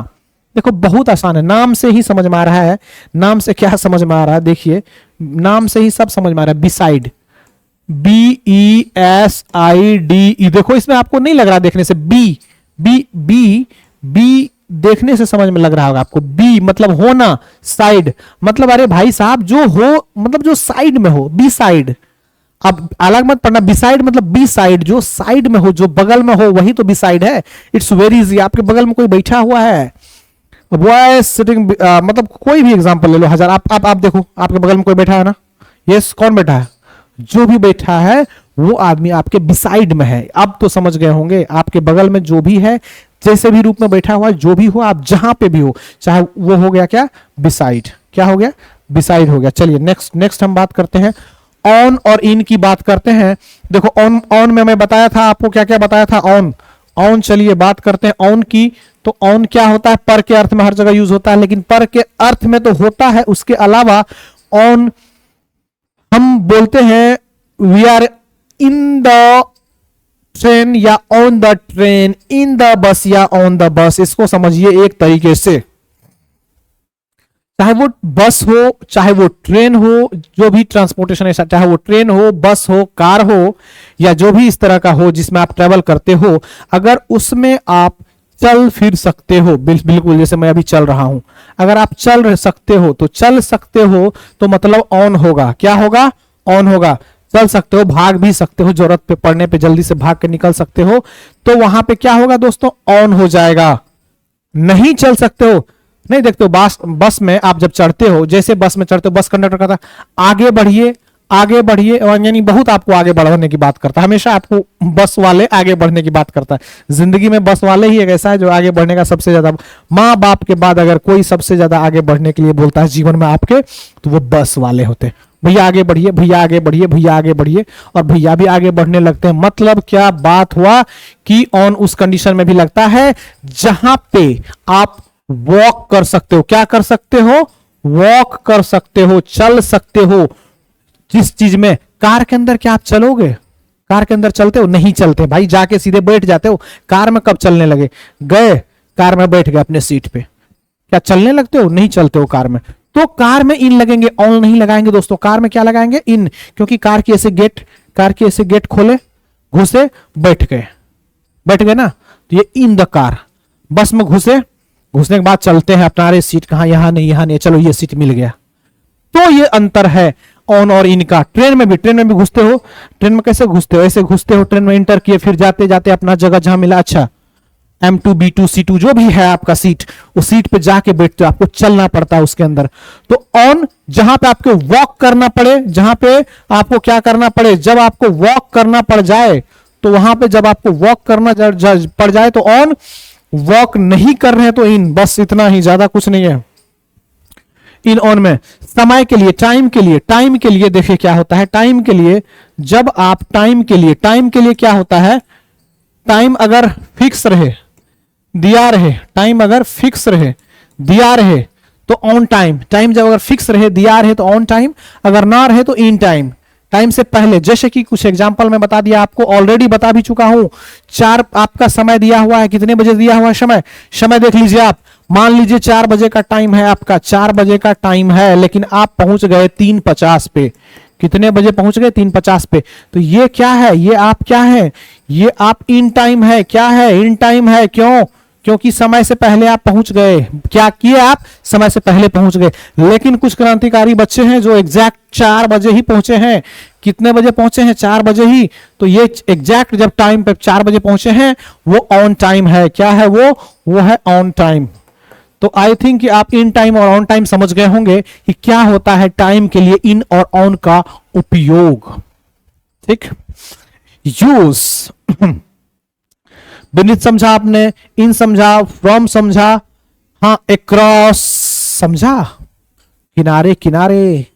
देखो बहुत आसान है, नाम से ही समझ में आ रहा है, नाम से क्या समझ में आ रहा है, देखिए नाम से ही सब समझ में आ रहा है, बिसाइड, BESIDE, देखो इसमें आपको नहीं लग रहा देखने से, बी बी बी बी देखने से समझ में लग रहा होगा आपको, बी मतलब होना, साइड मतलब अरे भाई साहब जो हो मतलब जो साइड में हो, बी साइड। अब अलग मत पढ़ना, बिसाइड मतलब बी साइड, जो साइड में हो, जो बगल में हो, वही तो बिसाइड है। It's very easy. आपके बगल में कोई बैठा हुआ है, बॉय सिटिंग, मतलब कोई भी एग्जांपल ले लो, हजार, आप देखो आपके बगल में कोई बैठा है ना, यस, कौन बैठा है, जो भी बैठा है वो आदमी आपके बिसाइड में है। अब तो समझ गए होंगे, आपके बगल में जो भी है, जैसे भी रूप में बैठा हुआ है, जो भी हो, आप जहां पे भी हो, चाहे वो हो गया क्या, बिसाइड, क्या हो गया, बिसाइड हो गया। चलिए नेक्स्ट हम बात करते हैं, ऑन और इन की बात करते हैं। देखो ऑन में मैं बताया था आपको, क्या क्या बताया था, ऑन। चलिए बात करते हैं ऑन की। तो ऑन क्या होता है, पर के अर्थ में हर जगह यूज होता है, लेकिन पर के अर्थ में तो होता है, उसके अलावा ऑन हम बोलते हैं we are in the train या on the train, in the bus या ऑन द बस। इसको समझिए एक तरीके से, चाहे वो बस हो, चाहे वो ट्रेन हो, जो भी ट्रांसपोर्टेशन है, चाहे वो ट्रेन हो, बस हो, कार हो, या जो भी इस तरह का हो जिसमें आप ट्रेवल करते हो, अगर उसमें आप चल फिर सकते हो, बिल्कुल जैसे मैं अभी चल रहा हूं, अगर आप चल सकते हो तो चल सकते हो तो मतलब ऑन होगा, क्या होगा, ऑन होगा। चल सकते हो, भाग भी सकते हो, जरूरत पे पड़ने पे जल्दी से भाग के निकल सकते हो, तो वहां पे क्या होगा दोस्तों, ऑन हो जाएगा। नहीं चल सकते हो, नहीं देखते हो, बस में आप जब चढ़ते हो, जैसे बस में चढ़ते हो, बस कंडक्टर कहता है आगे बढ़िए, आगे बढ़िए, यानी बहुत आपको आगे बढ़ने की बात करता है, हमेशा आपको बस वाले आगे बढ़ने की बात करता है। जिंदगी में बस वाले ही एक ऐसा है जो आगे बढ़ने का सबसे ज्यादा, माँ बाप के बाद अगर कोई सबसे ज्यादा आगे बढ़ने के लिए बोलता है जीवन में आपके, तो वो बस वाले होते हैं। भैया आगे बढ़िए, भैया आगे बढ़िए, भैया आगे बढ़िए, और भैया भी आगे बढ़ने लगते हैं। मतलब क्या बात हुआ कि ऑन उस कंडीशन में भी लगता है जहां पे आप वॉक कर सकते हो, क्या कर सकते हो, वॉक कर सकते हो, चल सकते हो। जिस चीज में, कार के अंदर क्या आप चलोगे, कार के अंदर चलते हो, नहीं चलते भाई, जाके सीधे बैठ जाते हो। कार में कब चलने लगे, गए कार में बैठ गए अपने सीट पे, क्या चलने लगते हो, नहीं चलते हो कार में। तो कार में इन लगेंगे, ऑन नहीं लगाएंगे दोस्तों, कार में क्या लगाएंगे, इन, क्योंकि कार की ऐसे गेट खोले, घुसे, बैठ गए ना, तो ये इन द कार। बस में घुसने के बाद चलते हैं अपना, अरे सीट कहां, यहां नहीं, चलो ये सीट मिल गया। तो ये अंतर है ऑन और इन का। ट्रेन में भी घुसते हो, ट्रेन में कैसे घुसते हो, ऐसे घुसते हो, ट्रेन में इंटर किए, फिर जाते जाते अपना जगह जहां मिला, अच्छा M2 B2 C2 जो भी है आपका सीट, उस सीट पे जाके बैठते हो, आपको चलना पड़ता है उसके अंदर। तो ऑन जहां पे आपको वॉक करना पड़े, जहां पे आपको क्या करना पड़े, जब आपको वॉक करना पड़ जाए, तो वहां पे जब आपको वॉक करना पड़ जाए तो ऑन, वॉक नहीं कर रहे हैं तो इन, बस इतना ही, ज्यादा कुछ नहीं है। इन ऑन में समय के लिए, टाइम के लिए देखिए क्या होता है, टाइम के लिए, जब आप टाइम के लिए क्या होता है, टाइम अगर फिक्स रहे, दिया रहे, टाइम अगर फिक्स रहे, दिया रहे तो ऑन टाइम, टाइम जब अगर फिक्स रहे, दिया रहे तो ऑन टाइम, अगर ना रहे तो इन टाइम, टाइम से पहले। जैसे कि कुछ एग्जांपल मैं बता दिया आपको, ऑलरेडी बता भी चुका हूं। 4 आपका समय दिया हुआ है, कितने बजे दिया हुआ है समय देख लीजिए आप, मान लीजिए 4 बजे का टाइम है आपका, 4 बजे का टाइम है, लेकिन आप पहुंच गए 3:50 पे। कितने बजे पहुंच गए, 3:50 पे। तो ये क्या है, ये आप क्या है, ये आप इन टाइम है, क्या है, इन टाइम है। क्यों, क्योंकि समय से पहले आप पहुंच गए, क्या किए आप, समय से पहले पहुंच गए। लेकिन कुछ क्रांतिकारी बच्चे हैं जो एग्जैक्ट 4 बजे ही पहुंचे हैं। कितने बजे पहुंचे हैं, 4 बजे ही। तो ये एग्जैक्ट जब टाइम पे 4 बजे पहुंचे हैं, वो ऑन टाइम है। क्या है वो है ऑन टाइम। तो आई थिंक कि आप इन टाइम और ऑन टाइम समझ गए होंगे कि क्या होता है टाइम के लिए इन और ऑन का उपयोग। ठीक, यूज beneath समझा आपने, in समझा, from समझा, हाँ across समझा, किनारे किनारे,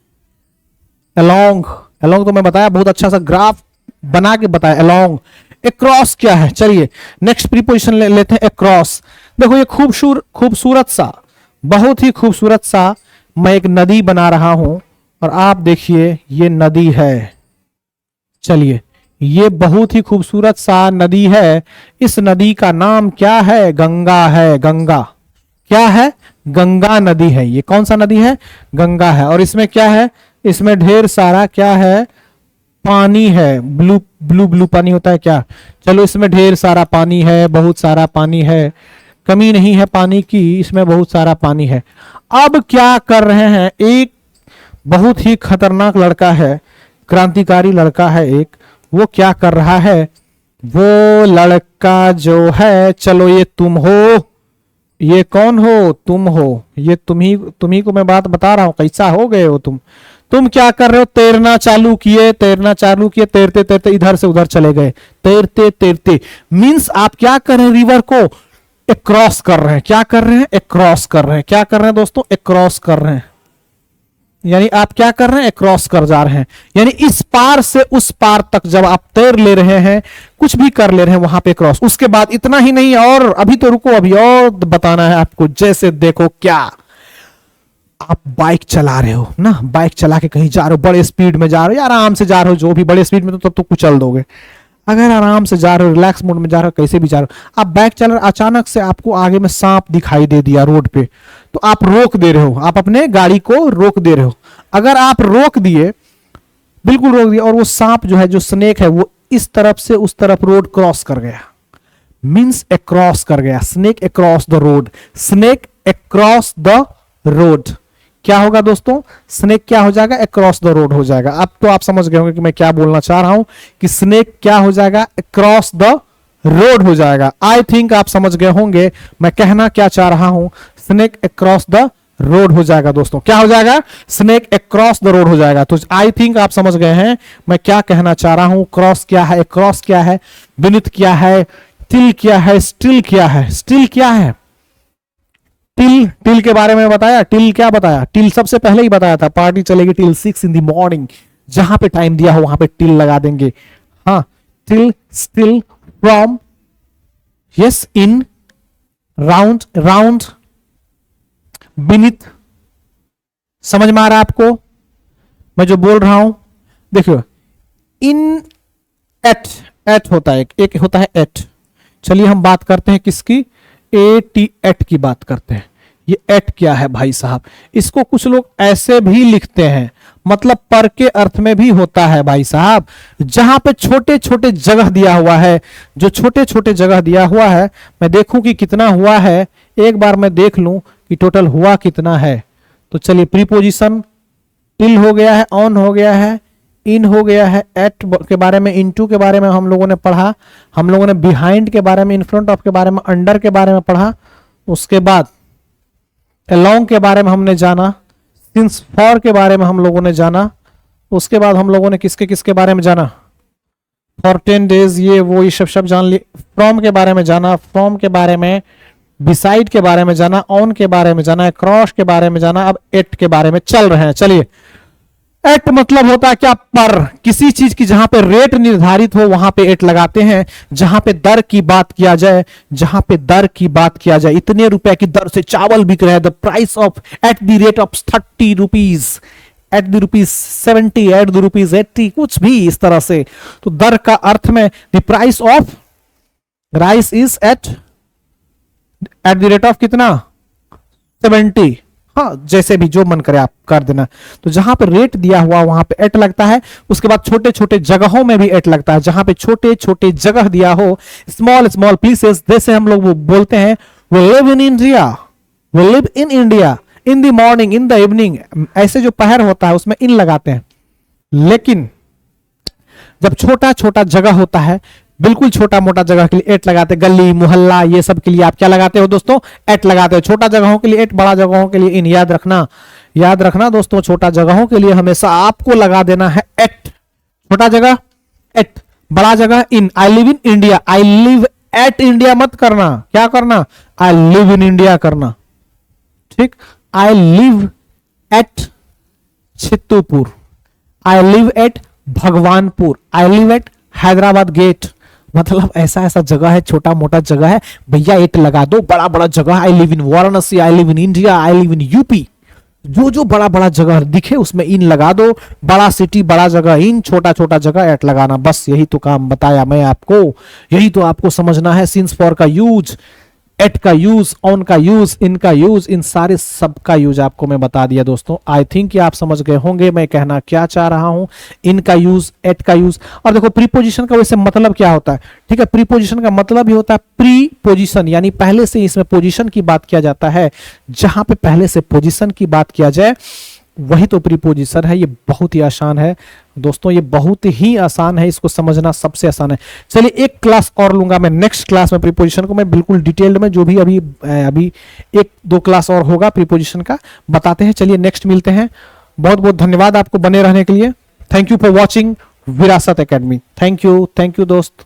along, along तो मैं बताया, बहुत अच्छा सा ग्राफ बना के बताया। along, across क्या है, चलिए नेक्स्ट प्रीपोजिशन लेते हैं across। देखो ये खूबसूरत सा, बहुत ही खूबसूरत सा मैं एक नदी बना रहा हूं और आप देखिए ये नदी है। चलिए ये बहुत ही खूबसूरत सा नदी है। इस नदी का नाम क्या है? गंगा है। गंगा क्या है? गंगा नदी है। ये कौन सा नदी है? गंगा है। और इसमें क्या है? इसमें ढेर सारा क्या है? पानी है। ब्लू ब्लू ब्लू पानी होता है क्या? चलो इसमें ढेर सारा पानी है, बहुत सारा पानी है, कमी नहीं है पानी की, इसमें बहुत सारा पानी है। अब क्या कर रहे हैं? एक बहुत ही खतरनाक लड़का है, क्रांतिकारी लड़का है एक, वो क्या कर रहा है? वो लड़का जो है, चलो ये तुम हो, ये कौन हो? तुम हो, ये तुम्ही को मैं बात बता रहा हूं। कैसा हो गए हो तुम क्या कर रहे हो? तैरना चालू किए, तैरते तैरते इधर से उधर चले गए, तैरते तैरते। मींस आप क्या कर रहे हैं? रिवर को क्रॉस कर रहे हैं। क्या कर रहे हैं? क्रॉस कर रहे हैं। क्या कर रहे हैं दोस्तों? क्रॉस कर रहे हैं। यानी आप क्या कर रहे हैं? क्रॉस कर जा रहे हैं। यानी इस पार से उस पार तक जब आप तैर ले रहे हैं, कुछ भी कर ले रहे हैं, वहां पे क्रॉस। उसके बाद इतना ही नहीं, और अभी तो रुको, अभी और बताना है आपको। जैसे देखो, क्या आप बाइक चला रहे हो ना, बाइक चला के कहीं जा रहे हो, बड़े स्पीड में जा रहे हो या आराम से जा रहे हो, जो भी, बड़े स्पीड में तो तब तो कुचल दोगे। अगर आराम से जा रहे हो, रिलैक्स मोड में जा रहे हो, कैसे भी जा रहे हो, आप बाइक चला रहे हो, अचानक से आपको आगे में सांप दिखाई दे दिया रोड पे, तो आप रोक दे रहे हो, आप अपने गाड़ी को रोक दे रहे हो। अगर आप रोक दिए, बिल्कुल रोक दिया, और वो सांप जो है, जो स्नेक है, वो इस तरफ से उस तरफ रोड क्रॉस कर गया, मींस अक्रॉस कर गया। Snake across the road, snake across the road. क्या होगा दोस्तों? स्नेक क्या हो जाएगा? अक्रॉस द रोड हो जाएगा। अब तो आप समझ गए होंगे कि मैं क्या बोलना चाह रहा हूं, कि स्नेक क्या हो जाएगा? अक्रॉस द रोड हो जाएगा। आई थिंक आप समझ गए होंगे मैं कहना क्या चाह रहा हूं। स्नेक अक्रॉस द रोड हो जाएगा दोस्तों। क्या हो जाएगा? स्नेक अक्रॉस द रोड हो जाएगा। तो आई थिंक आप समझ गए हैं मैं क्या कहना चाह रहा हूं। क्रॉस क्या है, अक्रॉस क्या है, बीनीथ क्या है, टिल क्या है, स्टिल क्या है। स्टिल क्या है? टिल के बारे में बताया। टिल क्या बताया? टिल सबसे पहले ही बताया था, पार्टी चलेगी टिल 6 in the morning। जहां पे टाइम दिया हो वहां पे टिल लगा देंगे। हाँ, till, still, from, yes, in, round, round, beneath. समझ में आ रहा है आपको मैं जो बोल रहा हूं? देखियो, इन, एट होता है, एक होता है एट। चलिए हम बात करते हैं किसकी? एट की बात करते हैं। ये एट क्या है भाई साहब? इसको कुछ लोग ऐसे भी लिखते हैं, मतलब पर के अर्थ में भी होता है भाई साहब। जहां पे छोटे छोटे जगह दिया हुआ है, जो छोटे छोटे जगह दिया हुआ है, मैं देखूं कि कितना हुआ है, एक बार मैं देख लूं कि टोटल हुआ कितना है। तो चलिए, प्रीपोजिशन टिल हो गया है, ऑन हो गया है, इन हो गया है, एट के बारे में, इनटू के बारे में हम लोगों ने पढ़ा, हम लोगों ने बिहाइंड के बारे में, इन फ्रंट ऑफ के बारे में, अंडर के बारे में पढ़ा। उसके बाद अलोंग के बारे में हमने जाना, सिंस फॉर के बारे में हम लोगों ने जाना। उसके बाद हम लोगों ने किसके किसके बारे में जाना? फॉर 10 days, ये वो, ये सब जान लिए। फ्रॉम के बारे में जाना, फ्रॉम के बारे में, बिसाइड के बारे में जाना, ऑन के बारे में जाना, क्रॉस के बारे में जाना। अब एट के बारे में चल रहे हैं। चलिए, एट मतलब होता है क्या? पर। किसी चीज की जहां पे रेट निर्धारित हो वहां पे एट लगाते हैं। जहां पे दर की बात किया जाए, जहां पे दर की बात किया जाए, इतने रुपए की दर से चावल बिक रहे हैं, the price of, at the rate of 30 rupees, at the rupees 70, at the rupees 80, कुछ भी इस तरह से। तो दर का अर्थ में the price of rice is at the rate of कितना? 70। हाँ, जैसे भी जो मन करे आप कर देना। तो जहां पे रेट दिया हुआ वहां पे एट लगता है। उसके बाद छोटे छोटे जगहों में भी एट लगता है, जहां पे छोटे छोटे जगह दिया हो, स्मॉल स्मॉल प्लेसेस, जैसे हम लोग वो बोलते हैं, we live in India, we live in India, in the morning, in the evening, ऐसे जो पहर होता है उसमें इन लगाते हैं। लेकिन जब छोटा छोटा जगह होता है, बिल्कुल छोटा मोटा जगह के लिए एट लगाते हैं। गली मोहल्ला ये सब के लिए आप क्या लगाते हो दोस्तों? एट लगाते हो। छोटा जगहों के लिए एट, बड़ा जगहों के लिए इन। याद रखना, याद रखना दोस्तों, छोटा जगहों के लिए हमेशा आपको लगा देना है एट। छोटा जगह एट, बड़ा जगह in. I live in India, I live at India मत करना, क्या करना, आई लिव इन इंडिया करना, ठीक। I live at Chittupur, I live at Bhagwanpur, I live at Hyderabad gate, मतलब ऐसा ऐसा जगह है, छोटा मोटा जगह है भैया एट लगा दो, बड़ा बड़ा जगह, आई live in Varanasi, I live in India, I live in UP, जो जो बड़ा बड़ा जगह दिखे उसमें इन लगा दो, बड़ा सिटी बड़ा जगह इन, छोटा छोटा जगह एट लगाना, बस यही तो काम बताया मैं आपको, यही तो आपको समझना है। सिंस फॉर का यूज, एट का यूज, ऑन का यूज, इन का यूज, इन सारे सब का यूज आपको मैं बता दिया दोस्तों। आई थिंक आप समझ गए होंगे मैं कहना क्या चाह रहा हूं, इन का यूज, एट का यूज। और देखो प्रीपोजिशन का वैसे मतलब क्या होता है, ठीक है, प्रीपोजिशन का मतलब ही होता है प्री पोजिशन, यानी पहले से इसमें पोजिशन की बात किया जाता है, जहां पे पहले से पोजिशन की बात किया जाए वही तो प्रीपोजिशन है। ये बहुत ही आसान है दोस्तों, ये बहुत ही आसान है, इसको समझना सबसे आसान है। चलिए एक क्लास और लूंगा मैं, नेक्स्ट क्लास में प्रीपोजिशन को मैं बिल्कुल डिटेल्ड में, जो भी अभी एक दो क्लास और होगा प्रीपोजिशन का बताते हैं। चलिए नेक्स्ट मिलते हैं, बहुत बहुत धन्यवाद आपको बने रहने के लिए। थैंक यू फॉर वॉचिंग विरासत एकेडमी। थैंक यू दोस्त।